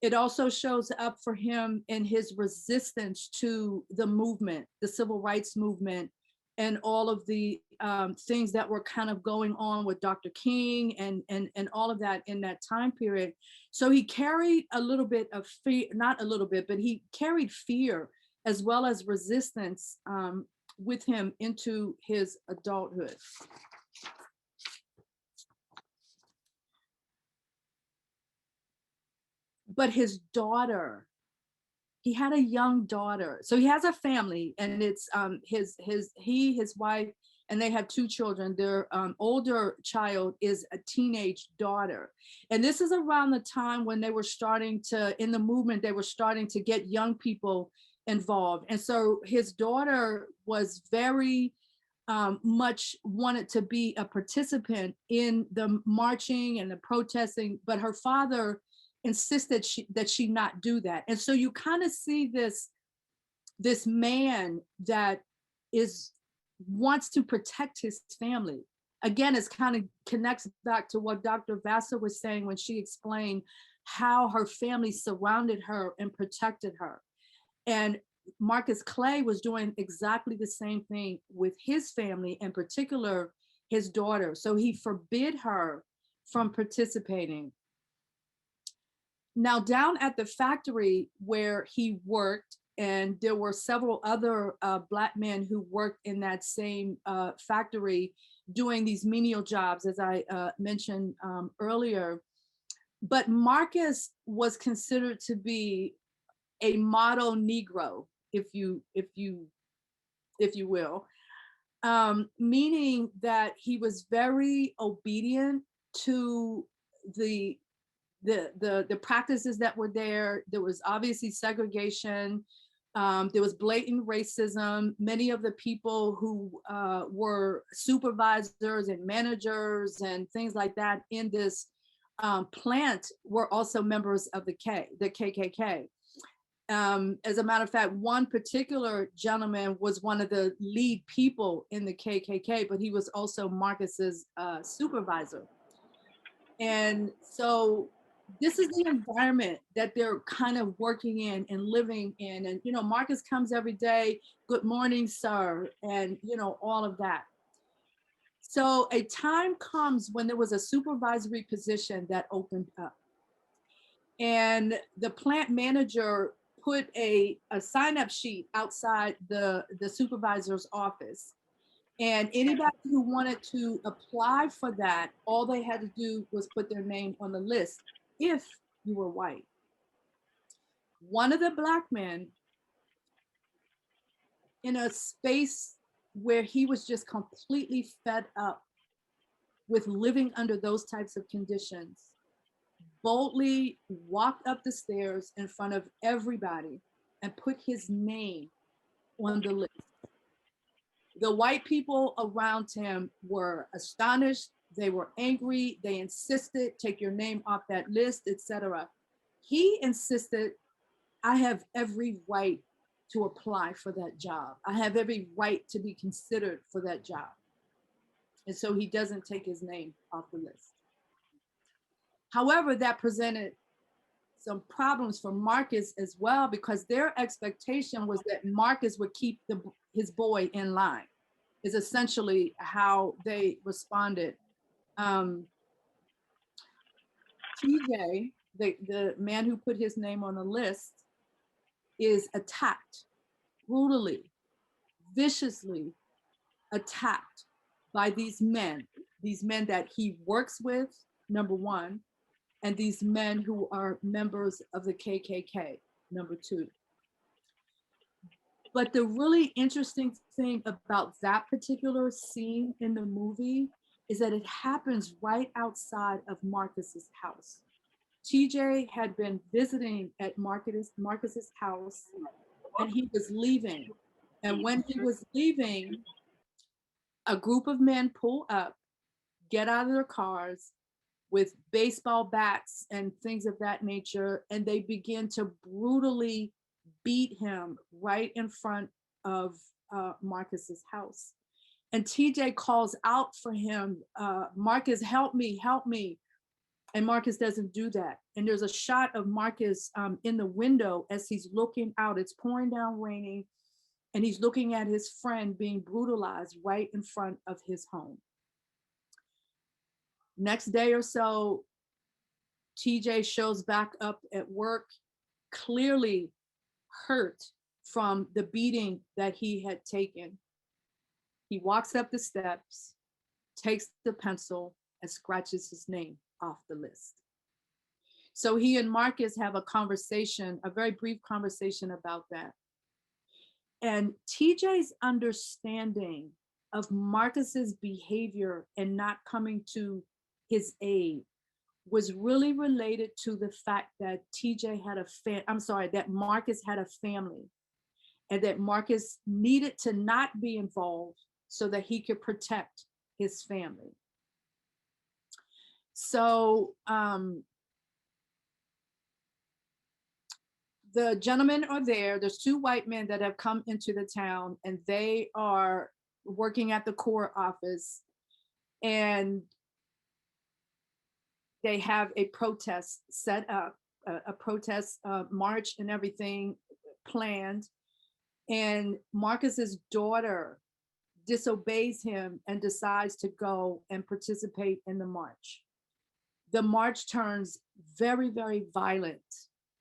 It also shows up for him in his resistance to the movement, the civil rights movement, and all of the things that were kind of going on with Dr. King and all of that in that time period. So he carried a little bit of fear, not a little bit, but he carried fear as well as resistance with him into his adulthood. But his daughter, he had a young daughter. So he has a family, and it's his wife, and they have two children. Their older child is a teenage daughter. And this is around the time when they were starting to, in the movement, they were starting to get young people involved. And so his daughter was very much wanted to be a participant in the marching and the protesting, but her father insisted that she not do that. And so you kind of see this man that wants to protect his family. Again, it kind of connects back to what Dr. Vasser was saying when she explained how her family surrounded her and protected her. And Marcus Clay was doing exactly the same thing with his family, in particular his daughter. So he forbid her from participating. Now, down at the factory where he worked, and there were several other Black men who worked in that same factory doing these menial jobs, as I mentioned earlier. But Marcus was considered to be a model Negro, if you will, meaning that he was very obedient to the practices that were there. There was obviously segregation. There was blatant racism. Many of the people who were supervisors and managers and things like that in this plant were also members of the KKK. As a matter of fact, one particular gentleman was one of the lead people in the KKK, but he was also Marcus's supervisor. And so this is the environment that they're kind of working in and living in. And, Marcus comes every day, good morning, sir, and, all of that. So a time comes when there was a supervisory position that opened up. And the plant manager put a sign-up sheet outside the supervisor's office. And anybody who wanted to apply for that, all they had to do was put their name on the list if you were white. One of the Black men, in a space where he was just completely fed up with living under those types of conditions, boldly walked up the stairs in front of everybody and put his name on the list. The white people around him were astonished. They were angry. They insisted, take your name off that list, etc. He insisted, I have every right to apply for that job. I have every right to be considered for that job. And so he doesn't take his name off the list. However, that presented some problems for Marcus as well, because their expectation was that Marcus would keep his boy in line, is essentially how they responded. TJ, the man who put his name on the list, is attacked brutally, viciously attacked by these men that he works with, number one, and these men who are members of the KKK, number two. But the really interesting thing about that particular scene in the movie is that it happens right outside of Marcus's house. TJ had been visiting at Marcus's house, and he was leaving. And when he was leaving, a group of men pull up, get out of their cars with baseball bats and things of that nature, and they begin to brutally beat him right in front of Marcus's house. And TJ calls out for him, Marcus, help me, help me. And Marcus doesn't do that. And there's a shot of Marcus in the window as he's looking out. It's pouring down, raining, and he's looking at his friend being brutalized right in front of his home. Next day or so, TJ shows back up at work, clearly hurt from the beating that he had taken. He walks up the steps, takes the pencil, and scratches his name off the list. So he and Marcus have a conversation, a very brief conversation about that. And TJ's understanding of Marcus's behavior and not coming to his aid was really related to the fact that that Marcus had a family, and that Marcus needed to not be involved so that he could protect his family. So the gentlemen are there. There's two white men that have come into the town, and they are working at the court office, and they have a protest set up, a protest march and everything planned. And Marcus's daughter disobeys him and decides to go and participate in the march. The march turns very, very violent.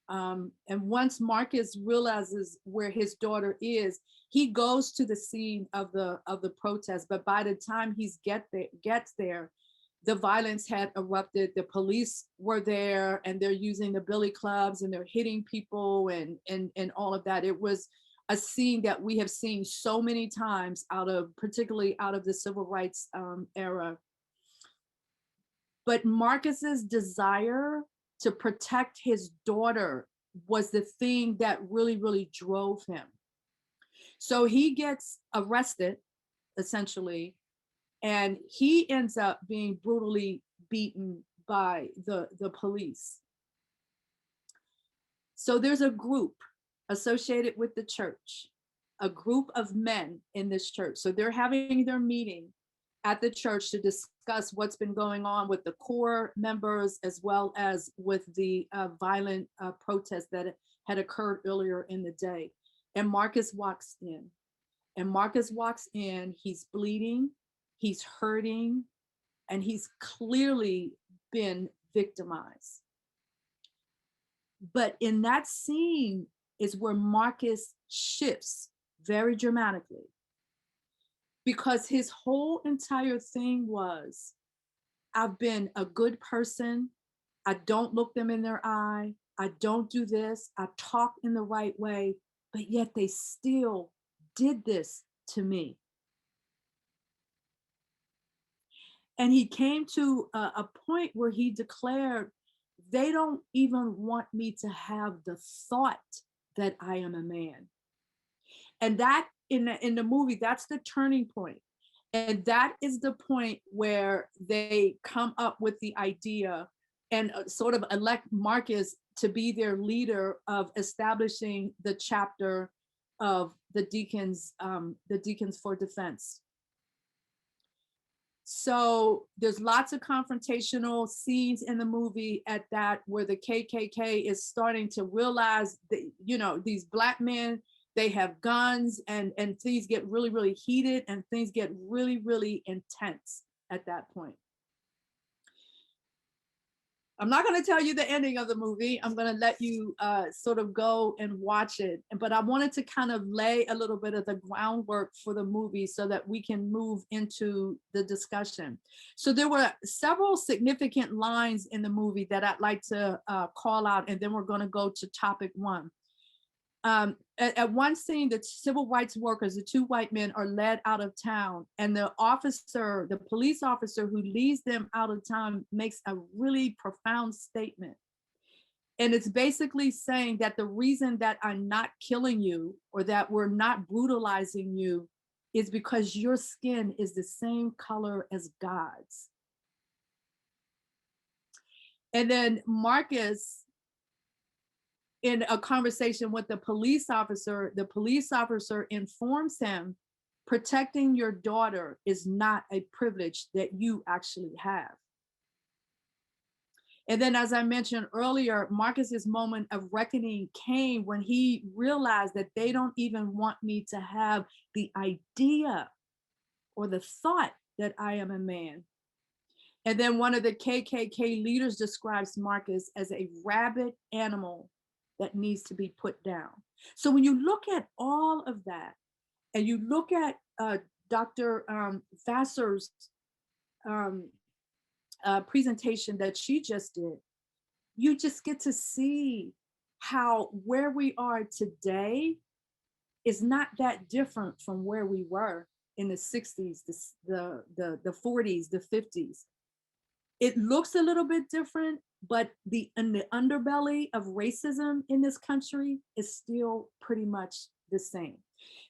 And once Marcus realizes where his daughter is, he goes to the scene of the protest. But by the time he gets there, the violence had erupted. The police were there, and they're using the billy clubs, and they're hitting people and all of that. It was a scene that we have seen so many times particularly out of the civil rights era. But Marcus's desire to protect his daughter was the thing that really, really drove him. So he gets arrested, essentially, and he ends up being brutally beaten by the police. So there's a group associated with the church, a group of men in this church. So they're having their meeting at the church to discuss what's been going on with the core members, as well as with the violent protests that had occurred earlier in the day. And Marcus walks in. He's bleeding, he's hurting, and he's clearly been victimized. But in that scene is where Marcus shifts very dramatically, because his whole entire thing was, I've been a good person. I don't look them in their eye. I don't do this. I talk in the right way, but yet they still did this to me. And he came to a point where he declared, they don't even want me to have the thought that I am a man. And that in the movie, that's the turning point. And that is the point where they come up with the idea and sort of elect Marcus to be their leader of establishing the chapter of the Deacons for Defense. So there's lots of confrontational scenes in the movie at that, where the KKK is starting to realize that, you know, these Black men, they have guns, and things get really, really heated, and things get really, really intense at that point. I'm not going to tell you the ending of the movie. I'm going to let you sort of go and watch it. But I wanted to kind of lay a little bit of the groundwork for the movie so that we can move into the discussion. So there were several significant lines in the movie that I'd like to call out, and then we're going to go to topic one. At one scene, the civil rights workers, the two white men, are led out of town, and the police officer who leads them out of town makes a really profound statement. And it's basically saying that the reason that I'm not killing you, or that we're not brutalizing you, is because your skin is the same color as God's. And then Marcus, in a conversation with the police officer informs him, protecting your daughter is not a privilege that you actually have. And then, as I mentioned earlier, Marcus's moment of reckoning came when he realized that they don't even want me to have the idea or the thought that I am a man. And then one of the KKK leaders describes Marcus as a rabid animal that needs to be put down. So when you look at all of that, and you look at Dr. Vasser's presentation that she just did, you just get to see how where we are today is not that different from where we were in the 60s, the 40s, the 50s. It looks a little bit different, but the underbelly of racism in this country is still pretty much the same.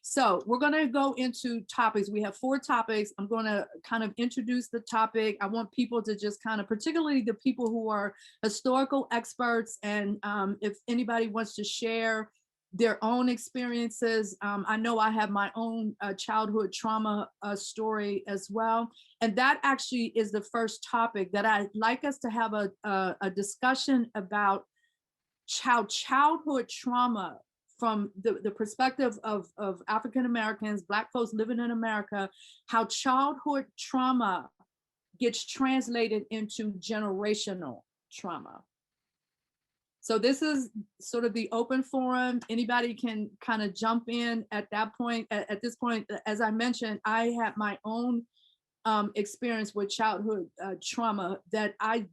So we're going to go into topics. We have 4 topics. I'm going to kind of introduce the topic. I want people to just kind of, particularly the people who are historical experts, and if anybody wants to share their own experiences. I know I have my own childhood trauma story as well. And that actually is the first topic that I'd like us to have a discussion about, how childhood trauma, from the perspective of African Americans, Black folks living in America, how childhood trauma gets translated into generational trauma. So this is sort of the open forum. Anybody can kind of jump in at that point. At this point, as I mentioned, I had my own experience with childhood trauma that I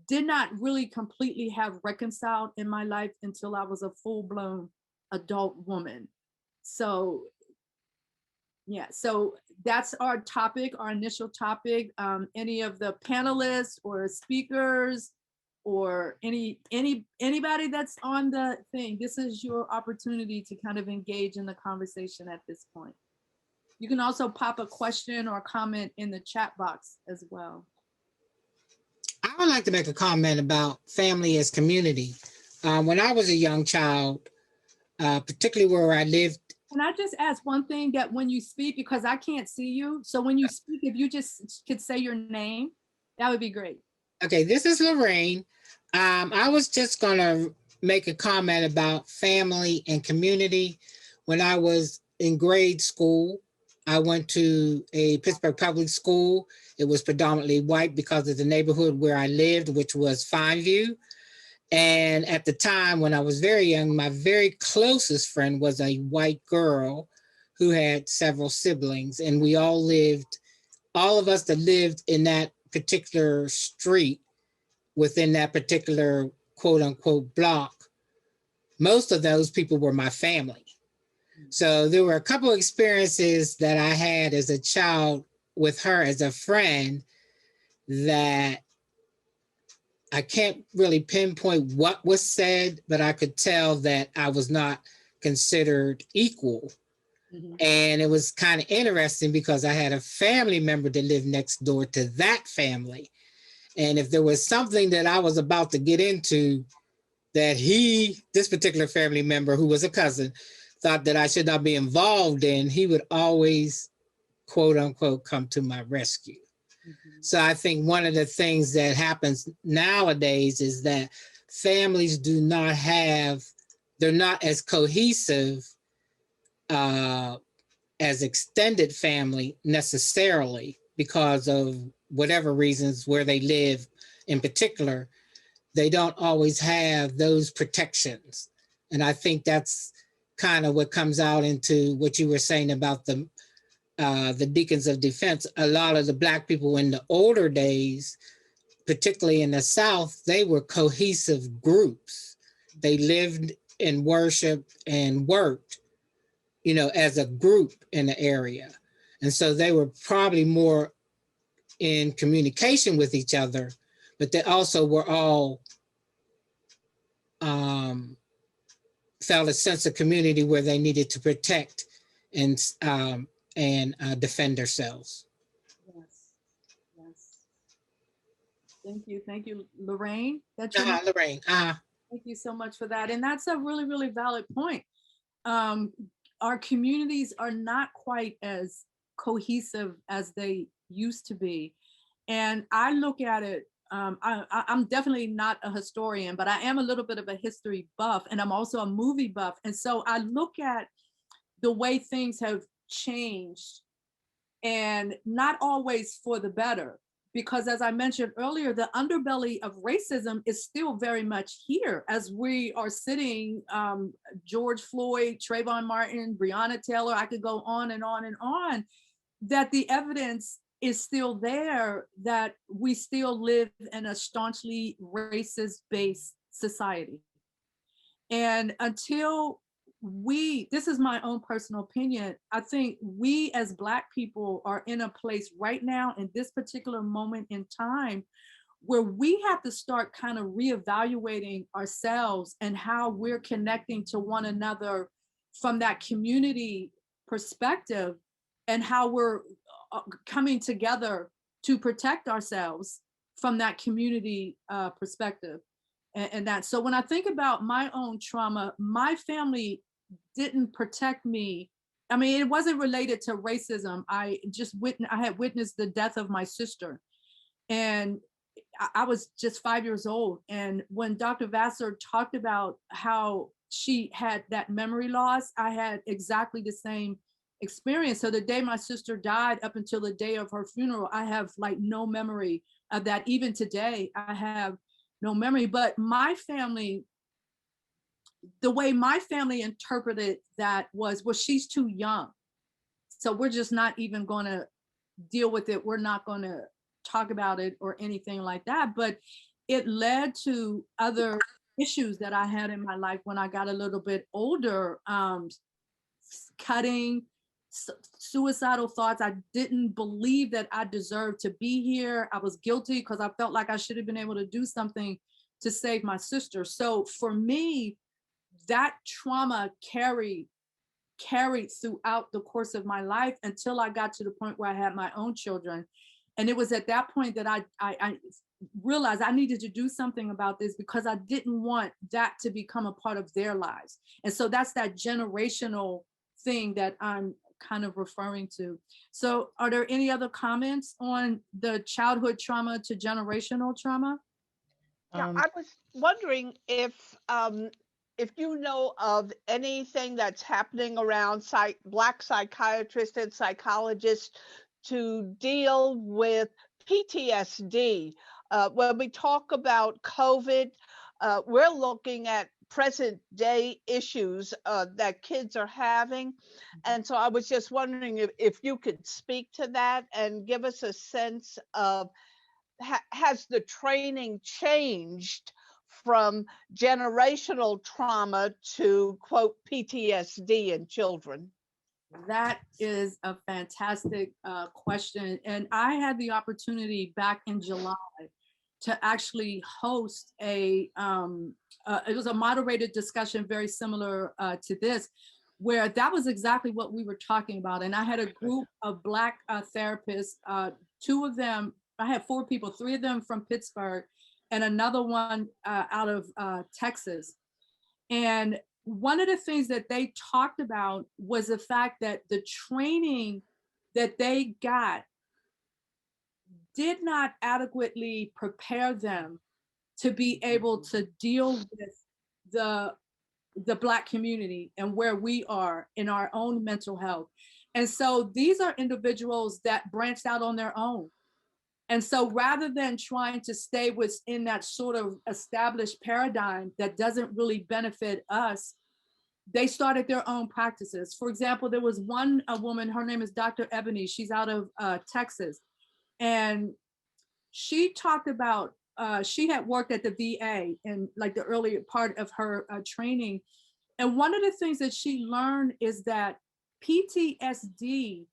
did not really completely have reconciled in my life until I was a full-blown adult woman. So yeah, so that's our topic, our initial topic. Any of the panelists or speakers, or anybody that's on the thing, this is your opportunity to kind of engage in the conversation at this point. You can also pop a question or comment in the chat box as well.
I would like to make a comment about family as community. When I was a young child, particularly where I lived.
Can I just ask one thing, that when you speak, because I can't see you, so when you speak, if you just could say your name, that would be great.
Okay, this is Lorraine. I was just gonna make a comment about family and community. When I was in grade school, I went to a Pittsburgh public school. It was predominantly white because of the neighborhood where I lived, which was Fineview. And at the time when I was very young, my very closest friend was a white girl who had several siblings. And we all of us that lived in that particular street, within that particular quote unquote block, most of those people were my family. So there were a couple of experiences that I had as a child with her as a friend that I can't really pinpoint what was said, but I could tell that I was not considered equal And it was kind of interesting because I had a family member that lived next door to that family. And if there was something that I was about to get into that this particular family member, who was a cousin, thought that I should not be involved in, he would always, quote unquote, come to my rescue. So I think one of the things that happens nowadays is that families they're not as cohesive as extended family necessarily, because of whatever reasons where they live in particular. They don't always have those protections. And I think that's kind of what comes out into what you were saying about the Deacons of Defense. A lot of the Black people in the older days, particularly in the South, they were cohesive groups. They lived and worshiped and worked, as a group in the area. And so they were probably more in communication with each other, but they also were all felt a sense of community where they needed to protect and defend themselves.
Yes. Thank you, Lorraine.
Lorraine.
Thank you so much for that. And that's a really, really valid point. Our communities are not quite as cohesive as they used to be. And I look at it, I'm definitely not a historian, but I am a little bit of a history buff, and I'm also a movie buff. And so I look at the way things have changed, and not always for the better, because as I mentioned earlier, the underbelly of racism is still very much here as we are sitting, George Floyd, Trayvon Martin, Breonna Taylor, I could go on and on and on, that the evidence is still there that we still live in a staunchly racist-based society. And until this is my own personal opinion, I think we as Black people are in a place right now in this particular moment in time where we have to start kind of reevaluating ourselves and how we're connecting to one another from that community perspective, and how we're coming together to protect ourselves from that community perspective. And that, so when I think about my own trauma, my family didn't protect me. I mean, it wasn't related to racism. I had witnessed the death of my sister, and I was just 5 years old. And when Dr. Vasser talked about how she had that memory loss, I had exactly the same experience. So the day my sister died up until the day of her funeral, I have like no memory of that. Even today, I have no memory. But my family, the way my family interpreted that was, well, she's too young, so we're just not even going to deal with it. We're not going to talk about it or anything like that. But it led to other issues that I had in my life when I got a little bit older, cutting, suicidal thoughts. I didn't believe that I deserved to be here. I was guilty because I felt like I should have been able to do something to save my sister. So for me, that trauma carried throughout the course of my life until I got to the point where I had my own children. And it was at that point that I realized I needed to do something about this, because I didn't want that to become a part of their lives. And so that's that generational thing that I'm kind of referring to. So are there any other comments on the childhood trauma to generational trauma?
Yeah, I was wondering if you know of anything that's happening around Black psychiatrists and psychologists to deal with PTSD. When we talk about COVID, we're looking at present day issues that kids are having. And so I was just wondering if you could speak to that and give us a sense of, has the training changed from generational trauma to, quote, PTSD in children?
That is a fantastic question. And I had the opportunity back in July to actually host it was a moderated discussion very similar to this, where that was exactly what we were talking about. And I had a group of Black therapists, two of them, I had 4 people, 3 of them from Pittsburgh and another one out of Texas. And one of the things that they talked about was the fact that the training that they got did not adequately prepare them to be able to deal with the Black community and where we are in our own mental health. And so these are individuals that branched out on their own. And so rather than trying to stay within that sort of established paradigm that doesn't really benefit us, they started their own practices. For example, there was a woman, her name is Dr. Ebony, she's out of Texas. And she talked about, she had worked at the VA in like the earlier part of her training. And one of the things that she learned is that PTSD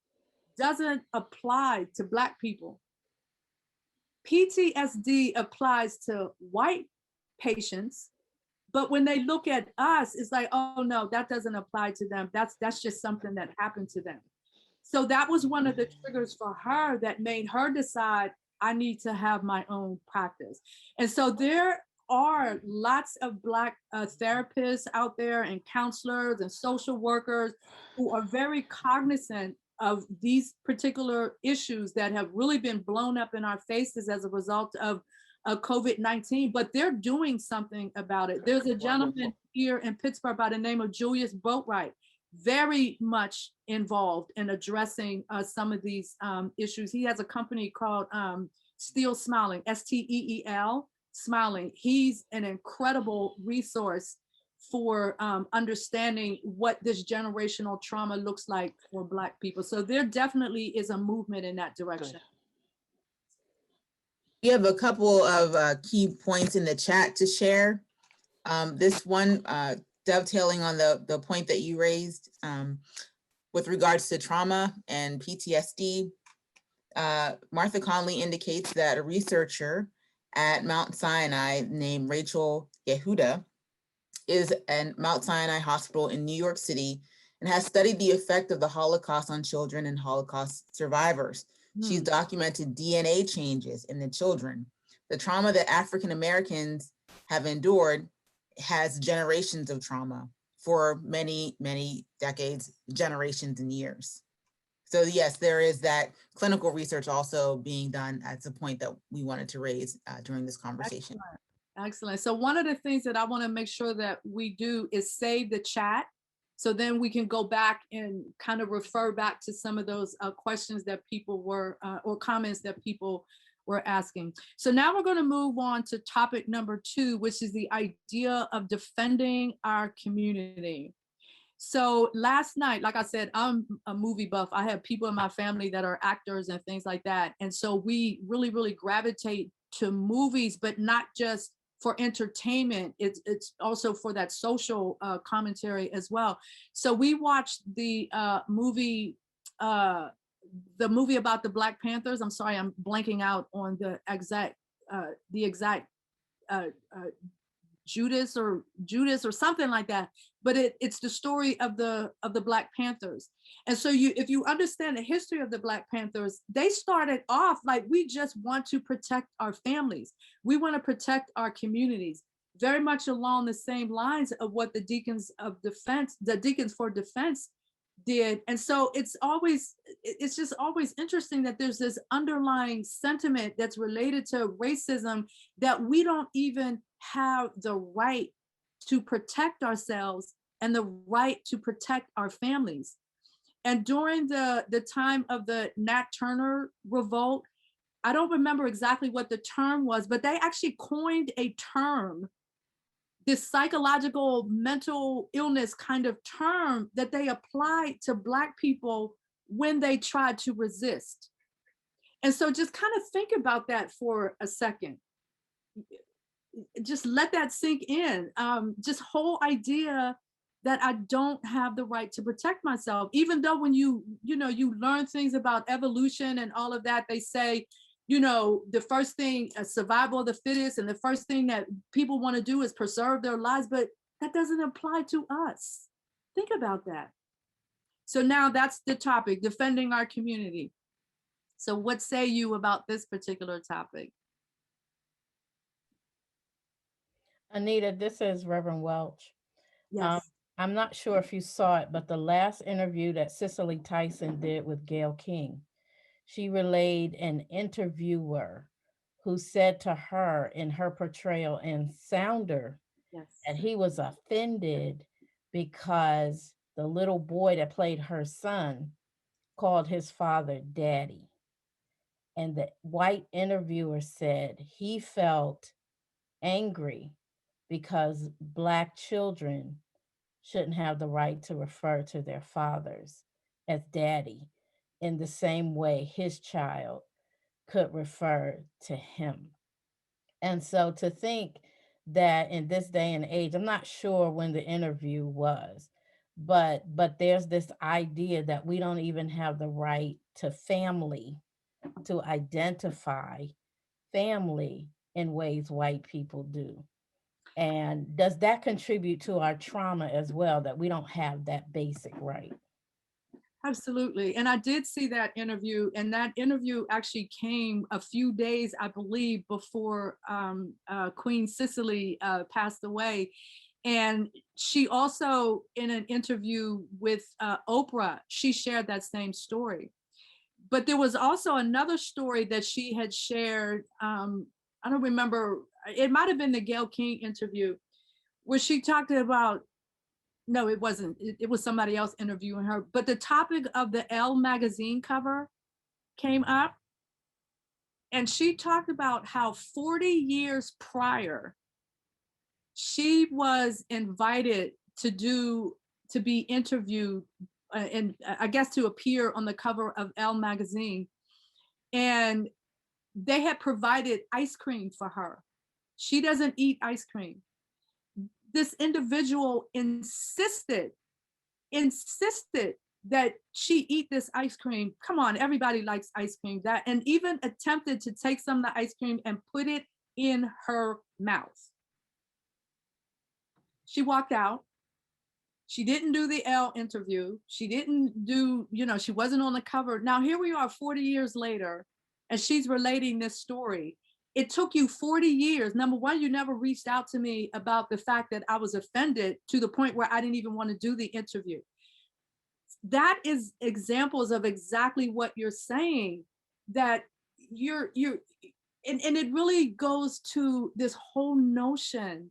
doesn't apply to Black people. PTSD applies to white patients, but when they look at us, it's like, oh no, that doesn't apply to them. That's just something that happened to them. So that was one of the triggers for her that made her decide, I need to have my own practice. And so there are lots of Black therapists out there and counselors and social workers who are very cognizant of these particular issues that have really been blown up in our faces as a result of COVID-19, but they're doing something about it. There's a gentleman here in Pittsburgh by the name of Julius Boatwright, very much involved in addressing some of these issues. He has a company called Steel Smiling, STEEL Smiling. He's an incredible resource for understanding what this generational trauma looks like for Black people. So there definitely is a movement in that direction.
We have a couple of key points in the chat to share. This one, dovetailing on the point that you raised with regards to trauma and PTSD. Martha Conley indicates that a researcher at Mount Sinai named Rachel Yehuda is at Mount Sinai Hospital in New York City and has studied the effect of the Holocaust on children and Holocaust survivors. She's documented DNA changes in the children. The trauma that African Americans have endured has generations of trauma for many, many decades, generations and years. So yes, there is that clinical research also being done. That's a point that we wanted to raise during this conversation.
Excellent. Excellent. So one of the things that I want to make sure that we do is save the chat. So then we can go back and kind of refer back to some of those questions that people were, or comments that people were asking. So now we're going to move on to topic number 2, which is the idea of defending our community. So last night, like I said, I'm a movie buff. I have people in my family that are actors and things like that. And so we really, really gravitate to movies, but not just for entertainment. It's also for that social commentary as well. So we watched the movie about the Black Panthers. I'm sorry, I'm blanking out on the exact Judas or something like that. But it's the story of the Black Panthers. And so if you understand the history of the Black Panthers, they started off like, we just want to protect our families. We want to protect our communities, very much along the same lines of what the Deacons of Defense, the Deacons for Defense did. And so it's just always interesting that there's this underlying sentiment that's related to racism that we don't even have the right to protect ourselves and the right to protect our families. And during the time of the Nat Turner revolt, I don't remember exactly what the term was, but they actually coined a term, this psychological mental illness kind of term that they applied to Black people when they tried to resist. And so just kind of think about that for a second. Just let that sink in. Just whole idea that I don't have the right to protect myself, even though when you learn things about evolution and all of that, they say, the first thing, survival of the fittest, and the first thing that people want to do is preserve their lives, but that doesn't apply to us. Think about that. So now that's the topic, defending our community. So what say you about this particular topic?
Anita, this is Reverend Welch.
Yes.
I'm not sure if you saw it, but the last interview that Cicely Tyson did with Gayle King, she relayed an interviewer who said to her in her portrayal in Sounder
Yes.
that he was offended because the little boy that played her son called his father daddy. And the white interviewer said he felt angry because Black children shouldn't have the right to refer to their fathers as daddy in the same way his child could refer to him. And so to think that in this day and age, I'm not sure when the interview was, but there's this idea that we don't even have the right to family, to identify family in ways white people do. And does that contribute to our trauma as well, that we don't have that basic right?
Absolutely. And I did see that interview, and that interview actually came a few days, I believe, before Queen Cicely passed away. And she also, in an interview with Oprah, she shared that same story. But there was also another story that she had shared. I don't remember, it might have been the Gayle King interview, where she talked about, no, it wasn't. It was somebody else interviewing her. But the topic of the Elle magazine cover came up. And she talked about how 40 years prior, she was invited to be interviewed and I guess to appear on the cover of Elle magazine. And they had provided ice cream for her. She doesn't eat ice cream. This individual insisted that she eat this ice cream. Come on, everybody likes ice cream. That, and even attempted to take some of the ice cream and put it in her mouth. She walked out. She didn't do the Elle interview. She didn't do, she wasn't on the cover. Now here we are 40 years later, and she's relating this story. It took you 40 years. Number one, you never reached out to me about the fact that I was offended to the point where I didn't even want to do the interview. That is examples of exactly what you're saying, that and it really goes to this whole notion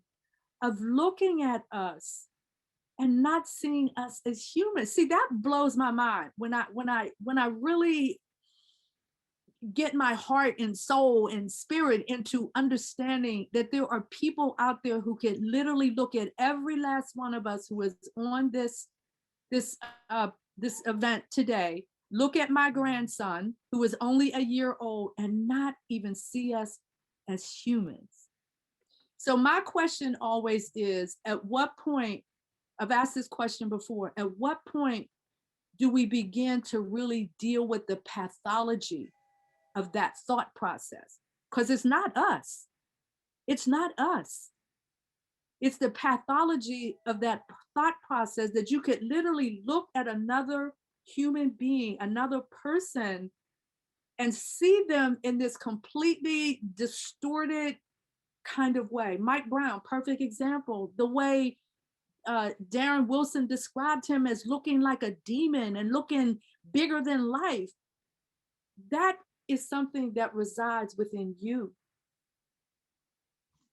of looking at us and not seeing us as humans. See, that blows my mind when I really get my heart and soul and spirit into understanding that there are people out there who can literally look at every last one of us who is on this event today, look at my grandson who is only a year old and not even see us as humans. So my question always is, at what point, I've asked this question before, at what point do we begin to really deal with the pathology of that thought process? Because it's not us. It's not us. It's the pathology of that thought process, that you could literally look at another human being, another person, and see them in this completely distorted kind of way. Mike Brown, perfect example. The way Darren Wilson described him as looking like a demon and looking bigger than life. That is something that resides within you.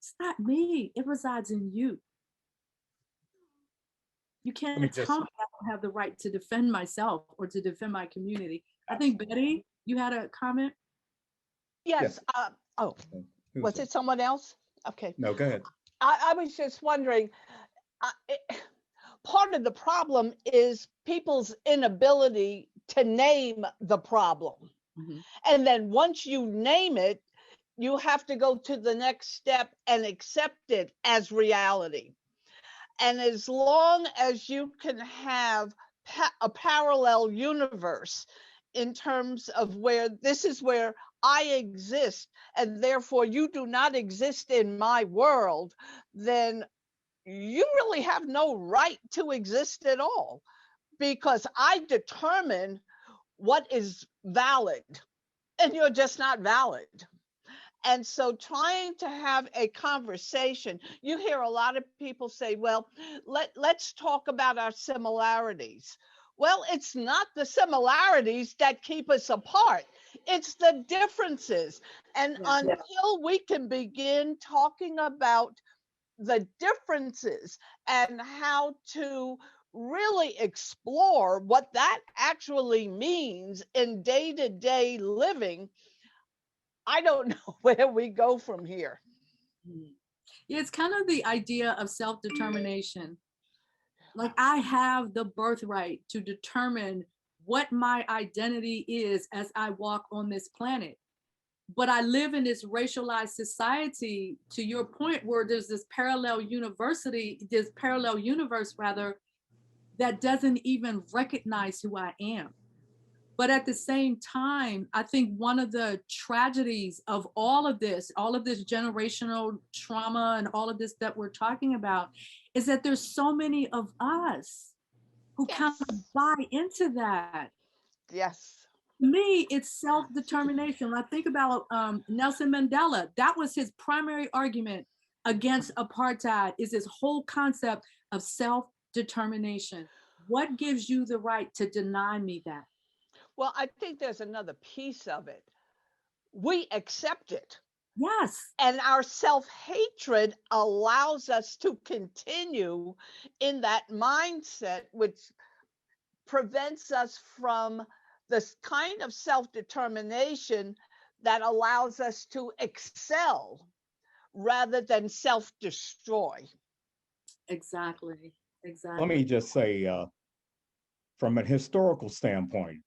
It's not me, it resides in you. You can't tell me I don't have the right to defend myself or to defend my community. I think, Betty, you had a comment?
Yes. Was it someone else? Okay.
No, go ahead.
I was just wondering, part of the problem is people's inability to name the problem. Mm-hmm. And then once you name it, you have to go to the next step and accept it as reality. And as long as you can have a parallel universe in terms of where this is where I exist, and therefore you do not exist in my world, then you really have no right to exist at all, because I determine what is valid and you're just not valid. And so trying to have a conversation, you hear a lot of people say, well, let's talk about our similarities. Well, it's not the similarities that keep us apart. It's the differences. And until we can begin talking about the differences and how to really explore what that actually means in day-to-day living, I don't know where we go from here.
It's kind of the idea of self-determination. Like, I have the birthright to determine what my identity is as I walk on this planet. But I live in this racialized society, to your point, where there's this parallel universe rather, that doesn't even recognize who I am. But at the same time, I think one of the tragedies of all of this generational trauma and all of this that we're talking about, is that there's so many of us who kind of buy into that.
Yes.
To me, it's self-determination. When I think about Nelson Mandela, that was his primary argument against apartheid, is this whole concept of self-determination. What gives you the right to deny me that?
Well, I think there's another piece of it. We accept it.
Yes.
And our self-hatred allows us to continue in that mindset, which prevents us from this kind of self-determination that allows us to excel rather than self-destroy.
Exactly.
Let me just say, from a historical standpoint,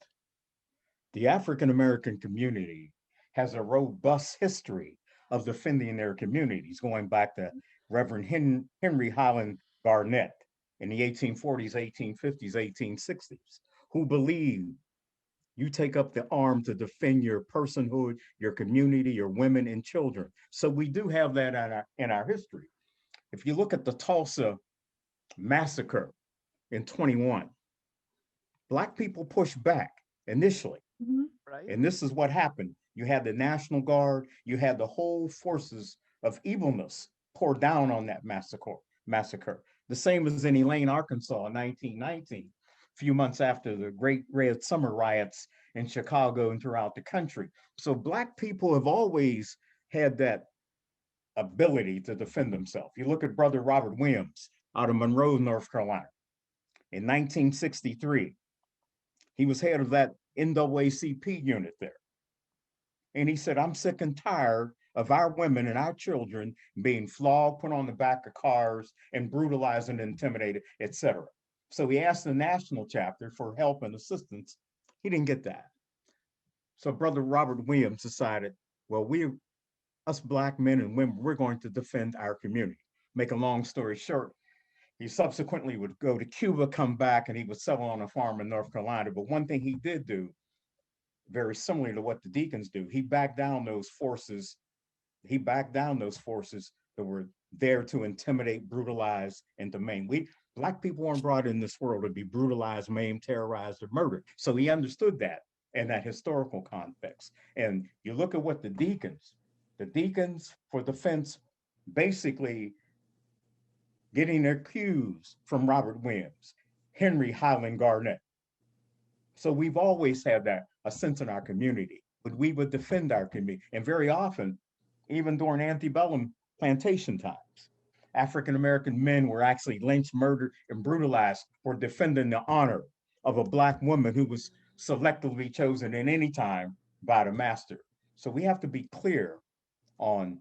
the African-American community has a robust history of defending their communities, going back to Reverend Henry Highland Garnett in the 1840s, 1850s, 1860s, who believed you take up the arm to defend your personhood, your community, your women and children. So we do have that in our history. If you look at the Tulsa massacre in 21, Black people pushed back initially.
Mm-hmm.
Right.
And this is what happened. You had the National Guard, you had the whole forces of evilness pour down on that massacre. The same as in Elaine, Arkansas in 1919, a few months after the Great Red Summer riots in Chicago and throughout the country. So Black people have always had that ability to defend themselves. You look at Brother Robert Williams out of Monroe, North Carolina. In 1963, he was head of that NAACP unit there. And he said, I'm sick and tired of our women and our children being flogged, put on the back of cars, and brutalized and intimidated, etc. So he asked the national chapter for help and assistance. He didn't get that. So Brother Robert Williams decided, well, us Black men and women, we're going to defend our community. Make a long story short, he subsequently would go to Cuba, come back, and he would settle on a farm in North Carolina. But one thing he did do, very similar to what the Deacons do, he backed down those forces. He backed down those forces that were there to intimidate, brutalize, and to maim. Black people weren't brought in this world to be brutalized, maimed, terrorized, or murdered. So he understood that in that historical context. And you look at what the Deacons for Defense, basically getting their cues from Robert Williams, Henry Highland Garnett. So we've always had that, a sense in our community, but we would defend our community. And very often, even during antebellum plantation times, African-American men were actually lynched, murdered, and brutalized for defending the honor of a Black woman who was selectively chosen at any time by the master. So we have to be clear on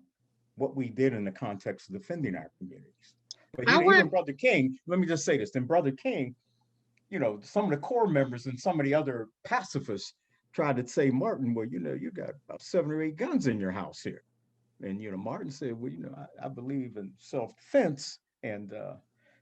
what we did in the context of defending our communities. But even Brother King, let me just say this, then Brother King, some of the core members and some of the other pacifists tried to say, Martin, well, you got about 7 or 8 guns in your house here. And, Martin said, well, I believe in self-defense and,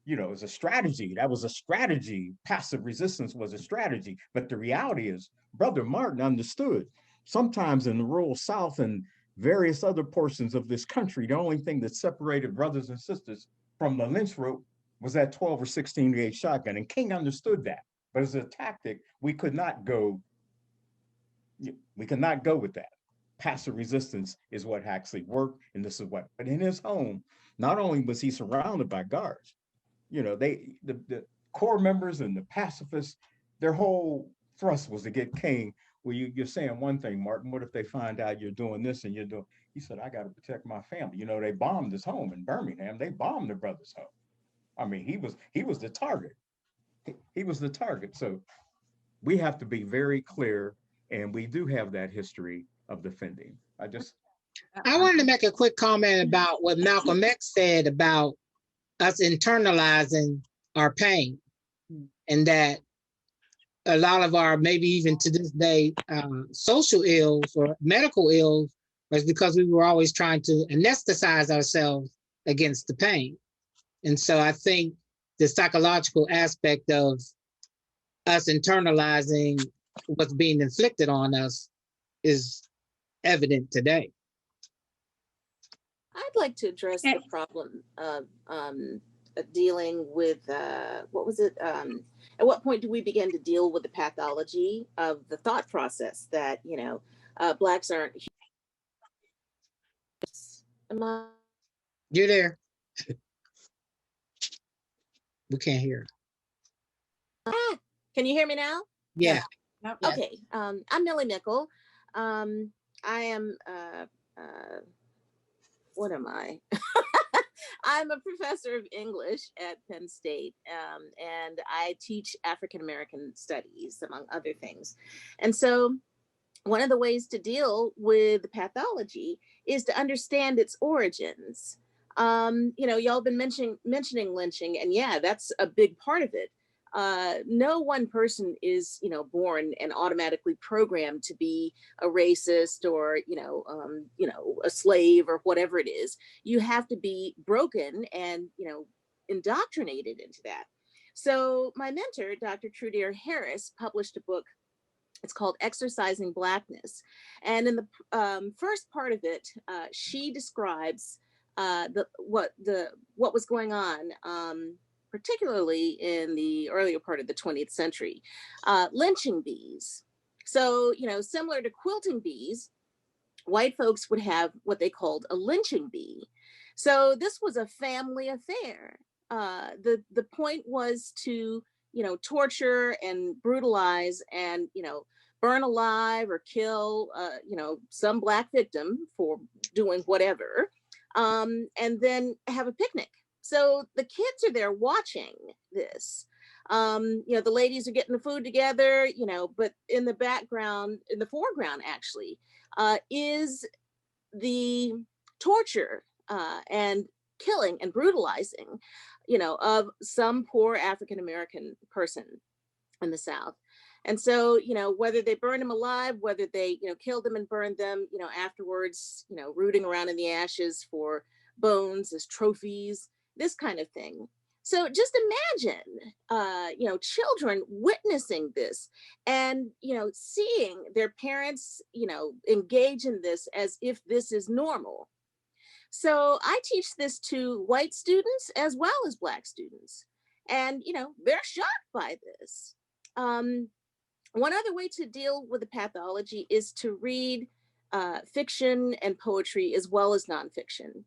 it's a strategy. That was a strategy. Passive resistance was a strategy. But the reality is, Brother Martin understood sometimes in the rural South and various other portions of this country, the only thing that separated brothers and sisters from the lynch rope was that 12 or 16 gauge shotgun, and King understood that. But as a tactic, we could not go with that. Passive resistance is what actually worked, and this is what. But in his home, not only was he surrounded by guards, the core members and the pacifists, their whole thrust was to get King. Well, you're saying one thing, Martin. What if they find out you're doing this and you're doing? He said, I got to protect my family. They bombed his home in Birmingham. They bombed the brother's home. I mean, he was the target. He was the target. So we have to be very clear, and we do have that history of defending.
I wanted to make a quick comment about what Malcolm X said about us internalizing our pain, and that a lot of our, maybe even to this day, social ills or medical ills was because we were always trying to anesthetize ourselves against the pain. And so I think the psychological aspect of us internalizing what's being inflicted on us is evident today.
I'd like to address the problem of dealing with, what was it? At what point do we begin to deal with the pathology of the thought process that, Blacks aren't.
You're there. We can't hear.
Can you hear me now?
Yeah.
Yes.
Okay. I'm Millie Nickel. I am, what am I? I'm a professor of English at Penn State, and I teach African-American studies, among other things. And so one of the ways to deal with the pathology is to understand its origins. Y'all been mentioning lynching, and yeah, that's a big part of it. No one person is, born and automatically programmed to be a racist or, a slave or whatever it is. You have to be broken and, indoctrinated into that. So my mentor, Dr. Trudeau Harris, published a book. It's called Exercising Blackness. And in the first part of it, she describes what was going on, particularly in the earlier part of the 20th century, lynching bees. So, similar to quilting bees, white folks would have what they called a lynching bee. So this was a family affair. The point was to, torture and brutalize and, burn alive or kill, some Black victim for doing whatever, and then have a picnic. So the kids are there watching this. The ladies are getting the food together, but in the background, in the foreground actually, is the torture and killing and brutalizing, of some poor African-American person in the South. And so, whether they burned them alive, whether they, killed them and burned them, afterwards, rooting around in the ashes for bones as trophies, this kind of thing. So just imagine, children witnessing this and, seeing their parents, engage in this as if this is normal. So I teach this to white students as well as Black students. And, they're shocked by this. One other way to deal with the pathology is to read fiction and poetry as well as nonfiction.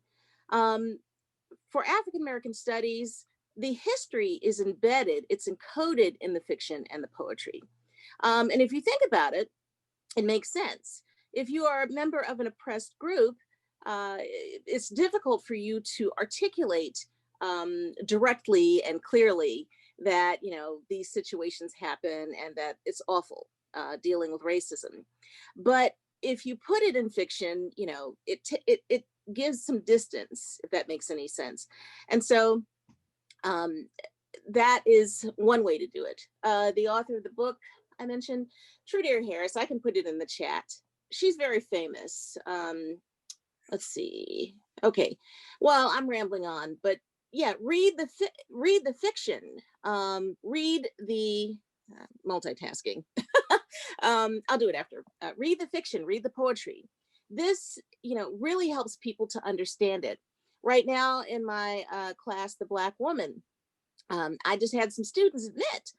For African-American studies, the history is embedded, it's encoded in the fiction and the poetry. And if you think about it, it makes sense. If you are a member of an oppressed group, it's difficult for you to articulate directly and clearly that, these situations happen and that it's awful dealing with racism. But if you put it in fiction, it gives some distance, if that makes any sense. And so that is one way to do it. The author of the book I mentioned, Trudeau Harris, I can put it in the chat. She's very famous. Let's see. Okay, well, I'm rambling on, but yeah, read the fiction, read the multitasking. I'll do it after. Read the fiction, read the poetry. This, really helps people to understand it. Right now in my class, The Black Woman, I just had some students admit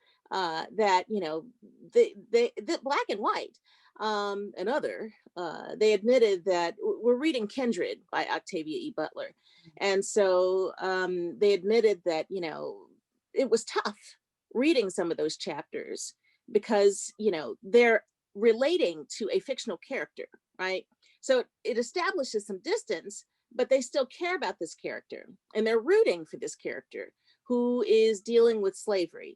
that, you know, the Black and White and other, they admitted that we're reading Kindred by Octavia E. Butler. And so they admitted that, you know, it was tough reading some of those chapters because, you know, they're relating to a fictional character, right? So it establishes some distance, but they still care about this character and they're rooting for this character who is dealing with slavery.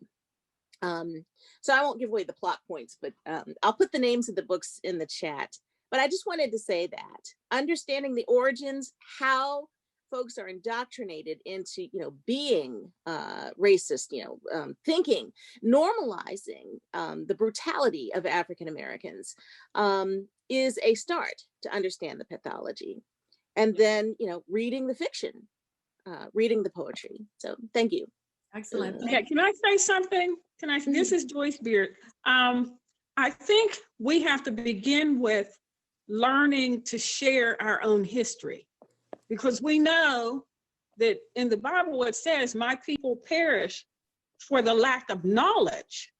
So I won't give away the plot points, but I'll put the names of the books in the chat. But I just wanted to say that understanding the origins, how folks are indoctrinated into, you know, being racist, you know, thinking, normalizing the brutality of African Americans is a start to understand the pathology. And then, you know, reading the fiction, reading the poetry. So thank you.
Excellent.
Okay, can I say something? Can I? This is Joyce Beard. I think we have to begin with learning to share our own history, because we know that in the Bible it says, "My people perish for the lack of knowledge."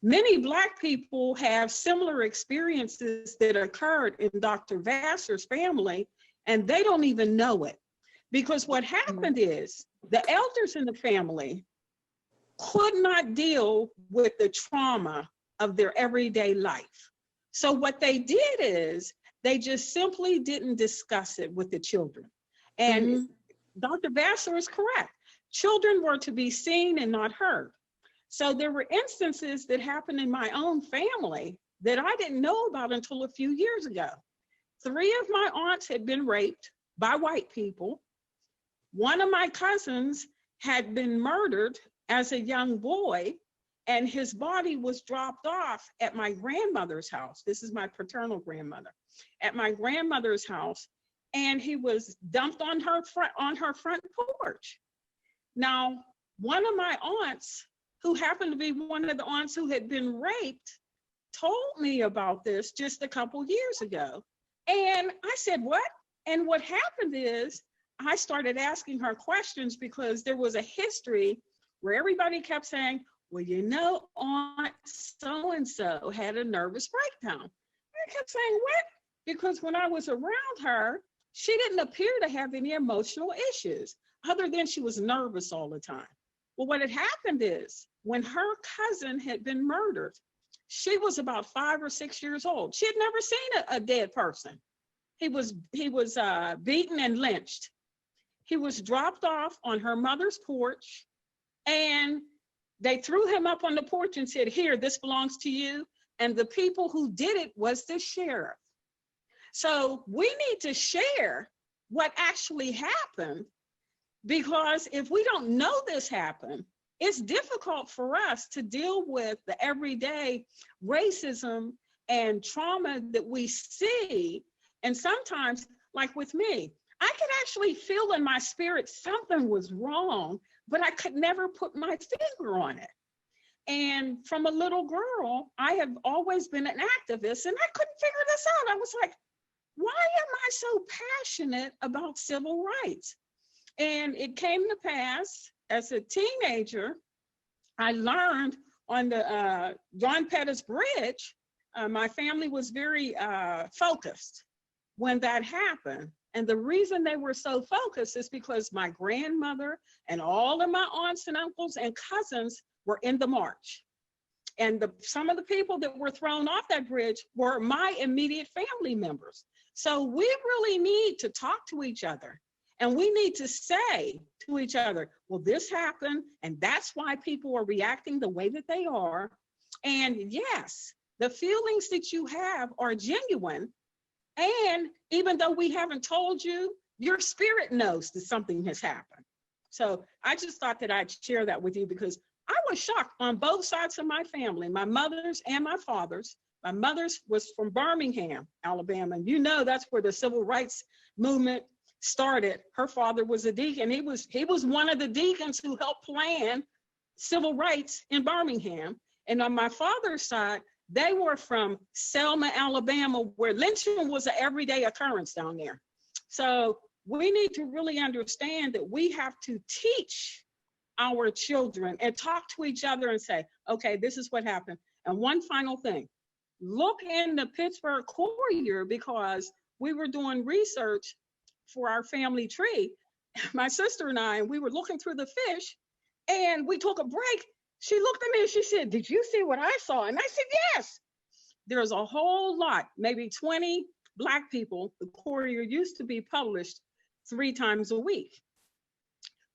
Many Black people have similar experiences that occurred in Dr. Vassar's family, and they don't even know it. Because what happened is the elders in the family could not deal with the trauma of their everyday life. So what they did is they just simply didn't discuss it with the children. And Dr. Vasser is correct. Children were to be seen and not heard. So there were instances that happened in my own family that I didn't know about until a few years ago. 3 of my aunts had been raped by white people. One of my cousins had been murdered as a young boy, and his body was dropped off at my grandmother's house. This is my paternal grandmother. At my grandmother's house, and he was dumped on her front porch. Now, one of my aunts, who happened to be one of the aunts who had been raped, told me about this just a couple years ago. And I said, "What?" And what happened is I started asking her questions because there was a history where everybody kept saying, "Well, you know, Aunt so-and-so had a nervous breakdown." I kept saying, "What?" Because when I was around her, she didn't appear to have any emotional issues other than she was nervous all the time. Well, what had happened is when her cousin had been murdered, she was about 5 or 6 years old. She had never seen a dead person. He was beaten and lynched. He was dropped off on her mother's porch, and they threw him up on the porch and said, "Here, this belongs to you." And the people who did it was the sheriff. So we need to share what actually happened, because if we don't know this happened, it's difficult for us to deal with the everyday racism and trauma that we see. And sometimes, like with me, I could actually feel in my spirit something was wrong, but I could never put my finger on it. And from a little girl, I have always been an activist, and I couldn't figure this out. I was like, why am I so passionate about civil rights? And it came to pass as a teenager, I learned on the John Pettis Bridge, my family was very focused when that happened. And the reason they were so focused is because my grandmother and all of my aunts and uncles and cousins were in the march. And some of the people that were thrown off that bridge were my immediate family members. So we really need to talk to each other, and we need to say to each other, well, this happened, and that's why people are reacting the way that they are. And yes, the feelings that you have are genuine. And even though we haven't told you, your spirit knows that something has happened. So I just thought that I'd share that with you, because I was shocked on both sides of my family, my mother's and my father's. My mother's was from Birmingham, Alabama. And you know, that's where the civil rights movement started. Her father was a deacon. He was one of the deacons who helped plan civil rights in Birmingham. And on my father's side, they were from Selma, Alabama, where lynching was an everyday occurrence down there. So we need to really understand that we have to teach our children and talk to each other and say, okay, this is what happened. And one final thing, look in the Pittsburgh Courier, because we were doing research for our family tree. My sister and I, we were looking through the fish, and we took a break. She looked at me and she said, did you see what I saw? And I said, yes. There's a whole lot, maybe 20 Black people. The Courier used to be published 3 times a week.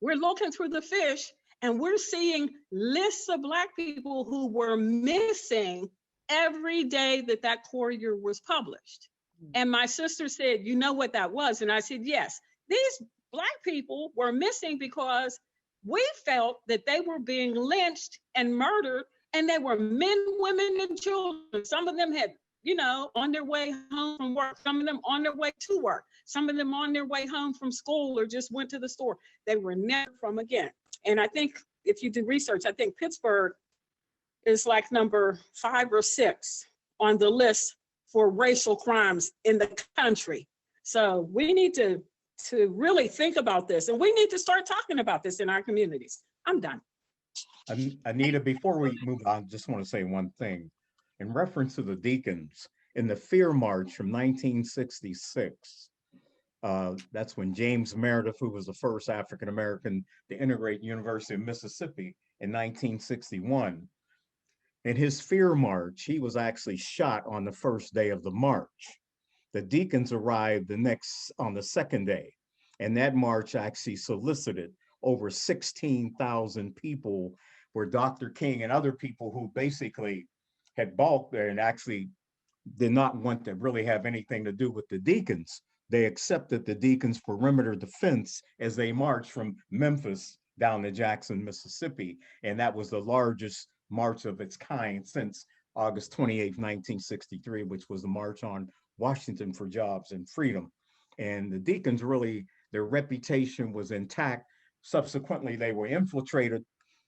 We're looking through the fish and we're seeing lists of Black people who were missing every day that that Courier was published. And my sister said, you know what that was? And I said, yes, these Black people were missing because we felt that they were being lynched and murdered, and they were men, women, and children. Some of them had, you know, on their way home from work, some of them on their way to work, some of them on their way home from school or just went to the store. They were never from again. And I think if you do research, I think Pittsburgh is like number 5 or 6 on the list for racial crimes in the country. So we need to really think about this, and we need to start talking about this in our communities. I'm done.
Anita, before we move on, I just want to say one thing. In reference to the Deacons, in the Fear March from 1966, that's when James Meredith, who was the first African-American to integrate University of Mississippi in 1961, in his Fear March, he was actually shot on the first day of the march. The Deacons arrived on the second day, and that march actually solicited over 16,000 people, where Dr. King and other people who basically had balked there and actually did not want to really have anything to do with the Deacons. They accepted the Deacons' perimeter defense as they marched from Memphis down to Jackson, Mississippi. And that was the largest march of its kind since August 28, 1963, which was the March on Washington for Jobs and Freedom. And the Deacons really, their reputation was intact. Subsequently, they were infiltrated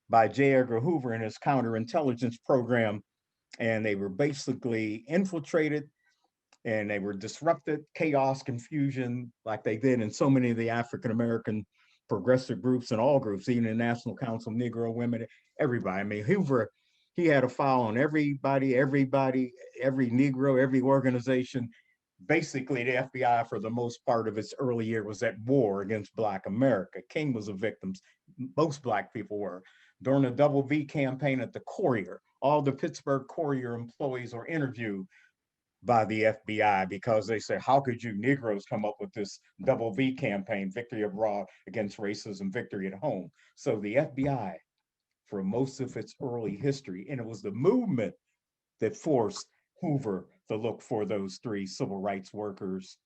by J. Edgar Hoover and his counterintelligence program. And they were basically infiltrated, and they were disrupted, chaos, confusion, like they did in so many of the African-American progressive groups and all groups, even the National Council of Negro Women, everybody. I mean, Hoover, he had a file on everybody, every Negro, every organization. Basically, the FBI, for the most part of its early year, was at war against Black America. King was a victim. Most Black people were. During the Double V campaign at the Courier, all the Pittsburgh Courier employees were interviewed by the FBI because they said, how could you Negroes come up with this Double V campaign, victory abroad against racism, victory at home? So the FBI, for most of its early history, and it was the movement that forced Hoover to look for those 3 civil rights workers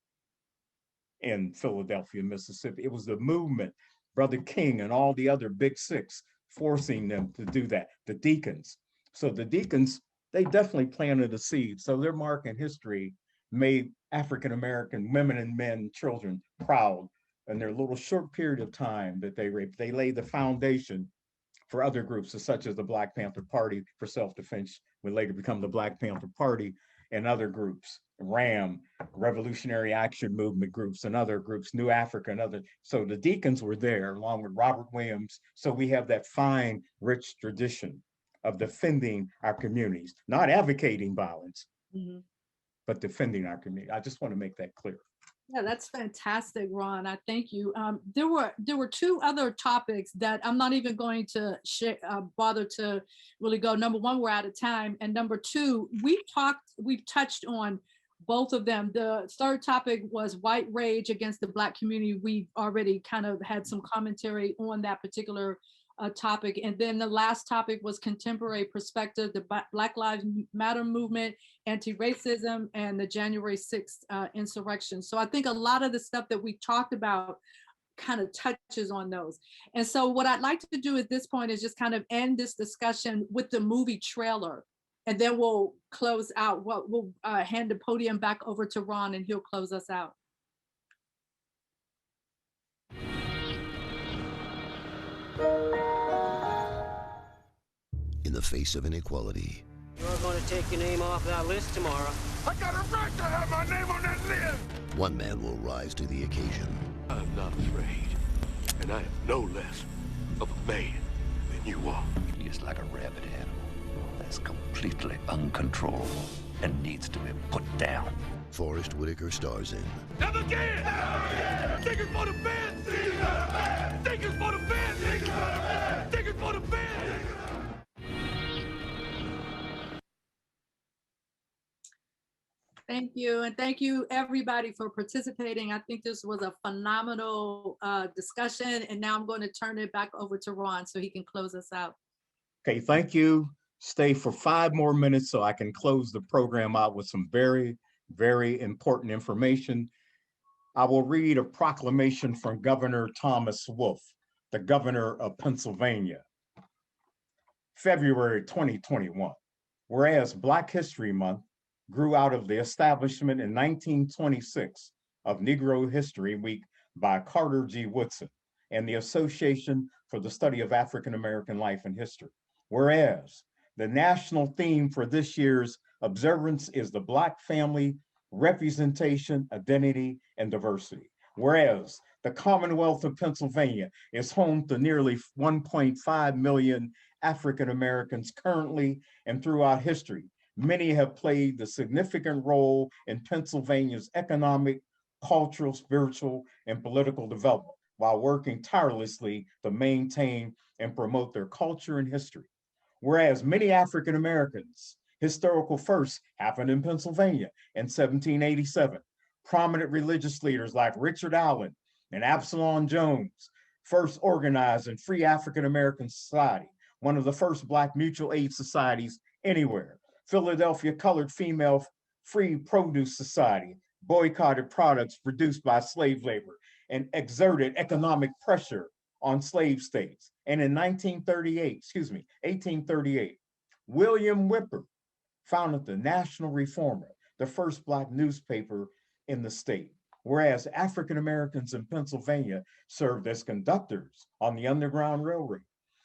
in Philadelphia, Mississippi. It was the movement, Brother King and all the other big 6, forcing them to do that, the Deacons. So the Deacons, they definitely planted a seed. So their mark in history made African-American women and men, children proud in their little short period of time that they raped. They laid the foundation for other groups, such as the Black Panther Party for self-defense, would later become the Black Panther Party, and other groups, RAM, Revolutionary Action Movement groups, and other groups, New Africa and other. So the Deacons were there along with Robert Williams. So we have that fine, rich tradition of defending our communities, not advocating violence, but defending our community. I just want to make that clear.
Yeah, that's fantastic, Ron. I thank you. There were 2 other topics that I'm not even going to bother to really go. Number 1, we're out of time, and number 2, we've touched on both of them. The third topic was white rage against the Black community. We've already kind of had some commentary on that particular topic. And then the last topic was contemporary perspective, the Black Lives Matter movement, anti-racism, and the January 6th insurrection. So I think a lot of the stuff that we talked about kind of touches on those. And so what I'd like to do at this point is just kind of end this discussion with the movie trailer, and then we'll close out. We'll hand the podium back over to Ron, and he'll close us out.
In the face of inequality,
You're going to take your name off that list tomorrow.
I got a right to have my name on that list!
one man will rise to the occasion.
I'm not afraid, and I am no less of a man than you are.
He is like a rabid animal that's completely uncontrollable and needs to be put down. Forrest Whitaker stars in
Never again! Tickets for the fans! Tickets for the fans! Tickets for the fans!
Thank you. And thank you everybody for participating. I think this was a phenomenal discussion. And now I'm going to turn it back over to Ron so he can close us out.
Okay, thank you. Stay for 5 more minutes so I can close the program out with some very, very important information. I will read a proclamation from Governor Thomas Wolf, the governor of Pennsylvania. February 2021, whereas Black History Month grew out of the establishment in 1926 of Negro History Week by Carter G. Woodson and the Association for the Study of African American Life and History. Whereas the national theme for this year's observance is the Black family, representation, identity, and diversity. Whereas the Commonwealth of Pennsylvania is home to nearly 1.5 million African Americans currently and throughout history. Many have played the significant role in Pennsylvania's economic, cultural, spiritual, and political development while working tirelessly to maintain and promote their culture and history. Whereas many African Americans' historical firsts happened in Pennsylvania in 1787. Prominent religious leaders like Richard Allen and Absalom Jones first organized in Free African American Society, one of the first Black mutual aid societies anywhere. Philadelphia Colored Female Free Produce Society boycotted products produced by slave labor and exerted economic pressure on slave states. And in 1838, William Whipper founded the National Reformer, the first Black newspaper in the state. Whereas African Americans in Pennsylvania served as conductors on the Underground Railroad,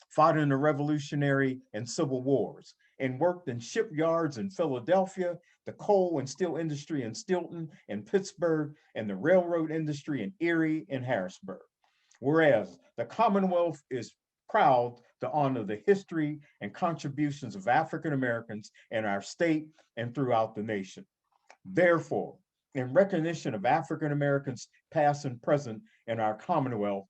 fought in the Revolutionary and Civil Wars, and worked in shipyards in Philadelphia, the coal and steel industry in Stilton and Pittsburgh, and the railroad industry in Erie and Harrisburg. Whereas the Commonwealth is proud to honor the history and contributions of African Americans in our state and throughout the nation. Therefore, in recognition of African Americans past and present in our Commonwealth,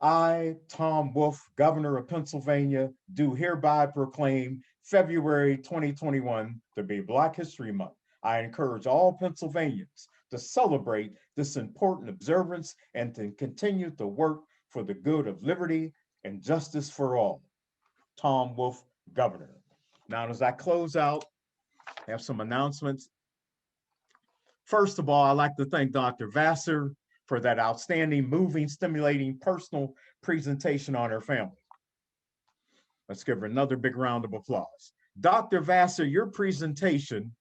I, Tom Wolf, Governor of Pennsylvania, do hereby proclaim February 2021 to be Black History Month. I encourage all Pennsylvanians to celebrate this important observance and to continue to work for the good of liberty and justice for all. Tom Wolf, Governor. Now, as I close out, I have some announcements. First of all, I'd like to thank Dr. Vasser for that outstanding, moving, stimulating, personal presentation on her family. Let's give her another big round of applause. Dr. Vasser, your presentation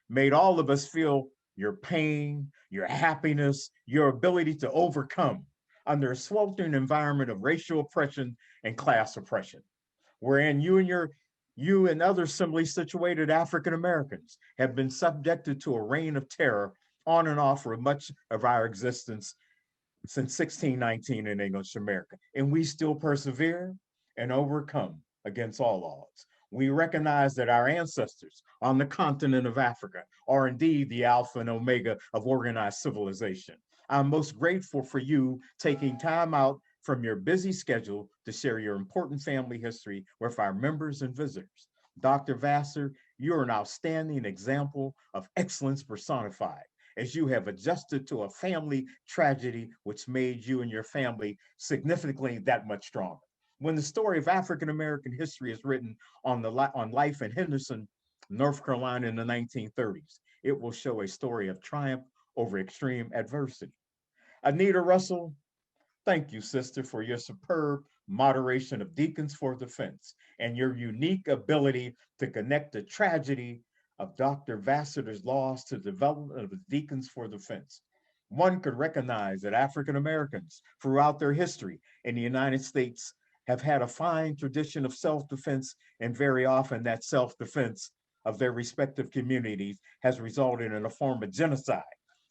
made all of us feel your pain, your happiness, your ability to overcome under a sweltering environment of racial oppression and class oppression, wherein you and other similarly situated African Americans have been subjected to a reign of terror on and off for much of our existence since 1619 in English America. And we still persevere and overcome against all odds. We recognize that our ancestors on the continent of Africa are indeed the alpha and omega of organized civilization. I'm most grateful for you taking time out from your busy schedule to share your important family history with our members and visitors. Dr. Vasser, you're an outstanding example of excellence personified, as you have adjusted to a family tragedy which made you and your family significantly that much stronger. When the story of African American history is written on life in Henderson, North Carolina in the 1930s, it will show a story of triumph over extreme adversity. Anita Russell, thank you, sister, for your superb moderation of Deacons for Defense and your unique ability to connect the tragedy of Dr. Vasser's loss to the development of the Deacons for Defense. One could recognize that African Americans throughout their history in the United States have had a fine tradition of self-defense, and very often that self-defense of their respective communities has resulted in a form of genocide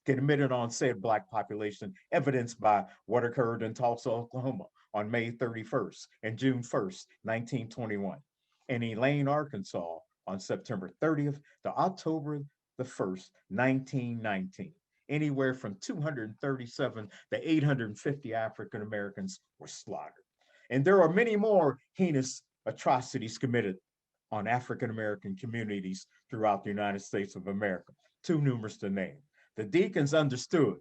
committed on said Black population, evidenced by what occurred in Tulsa, Oklahoma on May 31st and June 1st, 1921, and Elaine, Arkansas on September 30th to October the 1st, 1919. Anywhere from 237 to 850 African Americans were slaughtered. And there are many more heinous atrocities committed on African American communities throughout the United States of America, too numerous to name. The Deacons understood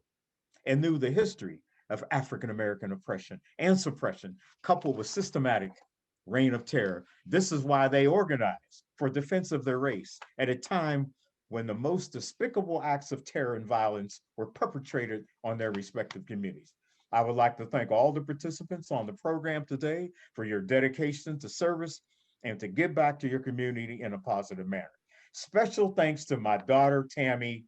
and knew the history of African American oppression and suppression, coupled with systematic reign of terror. This is why they organized for defense of their race at a time when the most despicable acts of terror and violence were perpetrated on their respective communities. I would like to thank all the participants on the program today for your dedication to service and to give back to your community in a positive manner. Special thanks to my daughter, Tammy,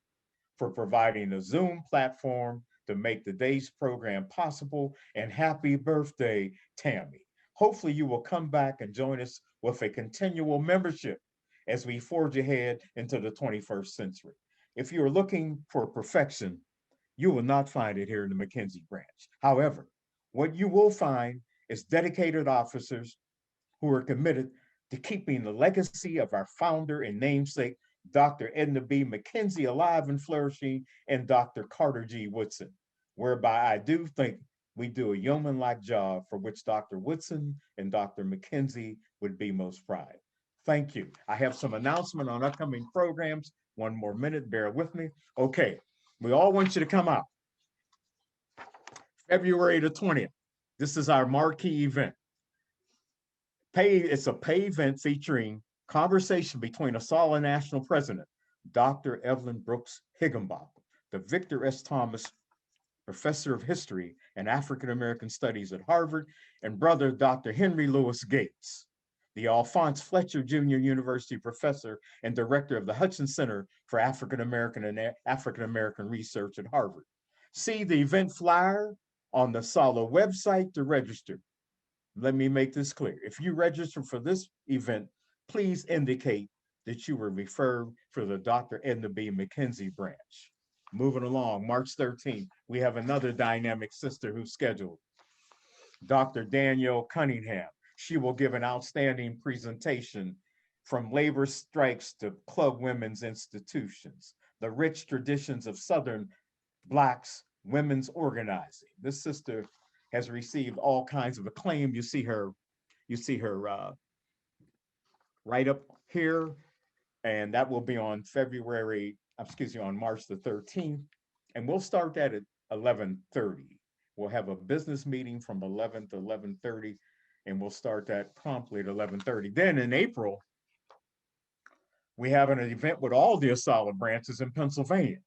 for providing a Zoom platform to make today's program possible. And happy birthday, Tammy. Hopefully you will come back and join us with a continual membership as we forge ahead into the 21st century. If you are looking for perfection, you will not find it here in the McKenzie branch. However, what you will find is dedicated officers who are committed to keeping the legacy of our founder and namesake, Dr. Edna B. McKenzie, alive and flourishing, and Dr. Carter G. Woodson, whereby I do think we do a yeoman-like job for which Dr. Woodson and Dr. McKenzie would be most proud. Thank you. I have some announcement on upcoming programs. One more minute, bear with me. Okay, we all want you to come out. February the 20th, this is our marquee event. It's a paid event featuring conversation between ASALH National President, Dr. Evelyn Brooks Higginbotham, the Victor S. Thomas Professor of History and African American Studies at Harvard, and brother Dr. Henry Louis Gates, the Alphonse Fletcher Jr. University Professor and Director of the Hutchins Center for African American and African American Research at Harvard. See the event flyer on the ASALH website to register. Let me make this clear. If you register for this event, please indicate that you were referred for the Dr. Edna B. McKenzie branch. Moving along, March 13th, we have another dynamic sister who's scheduled, Dr. Danielle Cunningham. She will give an outstanding presentation from labor strikes to club women's institutions, the rich traditions of Southern Blacks women's organizing. This sister has received all kinds of acclaim. You see her right up here, and that will be on on March the 13th, and we'll start that at 11:30. We'll have a business meeting from 11 to 11:30, and we'll start that promptly at 11:30. Then in April, we have an event with all the ASALH branches in Pennsylvania.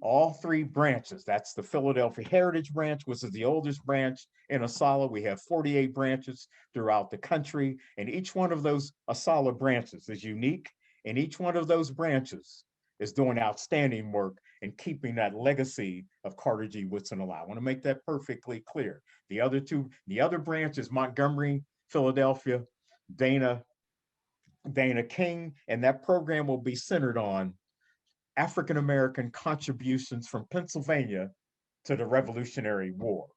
All three branches. That's the Philadelphia Heritage Branch, which is the oldest branch in ASALH. We have 48 branches throughout the country, and each one of those ASALH branches is unique, and each one of those branches is doing outstanding work in keeping that legacy of Carter G. Woodson alive. I want to make that perfectly clear. The other branch is Montgomery, Philadelphia, Dana King, and that program will be centered on African American contributions from Pennsylvania to the Revolutionary War.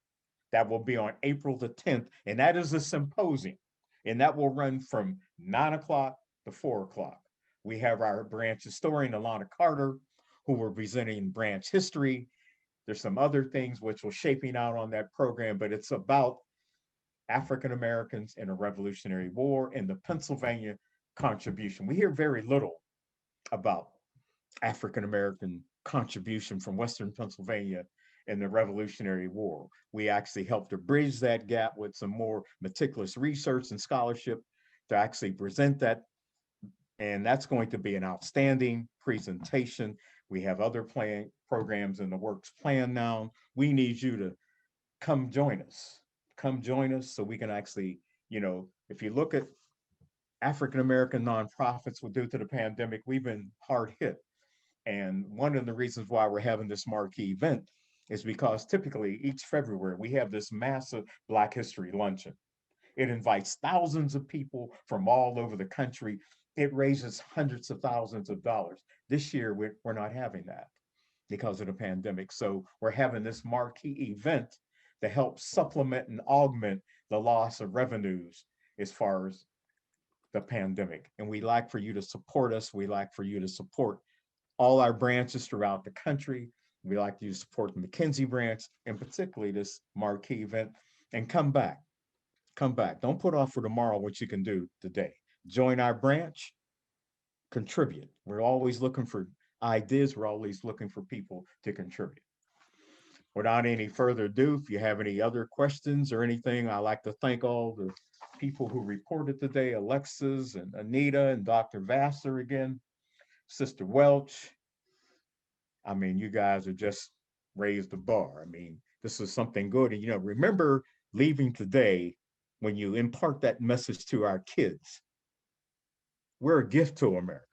That will be on April the 10th, and that is a symposium, and that will run from 9 o'clock to 4 o'clock. We have our branch historian, Alana Carter, who will be presenting branch history. There's some other things which will shaping out on that program, but it's about African Americans in a Revolutionary War and the Pennsylvania contribution. We hear very little about African American contribution from Western Pennsylvania in the Revolutionary War. We actually helped to bridge that gap with some more meticulous research and scholarship to actually present that. And that's going to be an outstanding presentation. We have other programs in the works planned now. We need you to come join us. Come join us so we can actually, if you look at African American nonprofits, due to the pandemic, we've been hard hit. And one of the reasons why we're having this marquee event is because typically each February we have this massive Black History Luncheon. It invites thousands of people from all over the country. It raises hundreds of thousands of dollars. This year, we're not having that. because of the pandemic. So we're having this marquee event to help supplement and augment the loss of revenues as far as the pandemic. And we like for you to support us. We like for you to support all our branches throughout the country. We like you to support the McKenzie branch, and particularly this marquee event, and come back. Come back. Don't put off for tomorrow what you can do today. Join our branch, contribute. We're always looking for ideas. We're always looking for people to contribute. Without any further ado, if you have any other questions or anything, I'd like to thank all the people who reported today, Alexis and Anita and Dr. Vasser again, Sister Welch. I mean, you guys have just raised the bar. I mean, this is something good. And, you know, remember leaving today when you impart that message to our kids. We're a gift to America.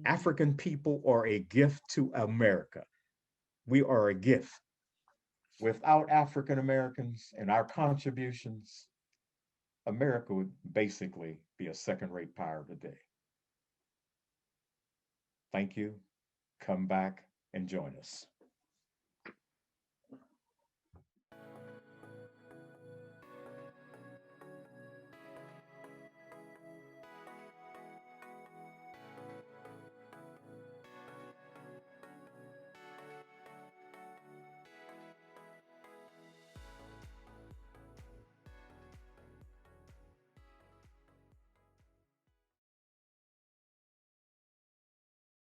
African people are a gift to America. We are a gift. Without African Americans and our contributions, America would basically be a second-rate power today. Thank you. Come back and join us.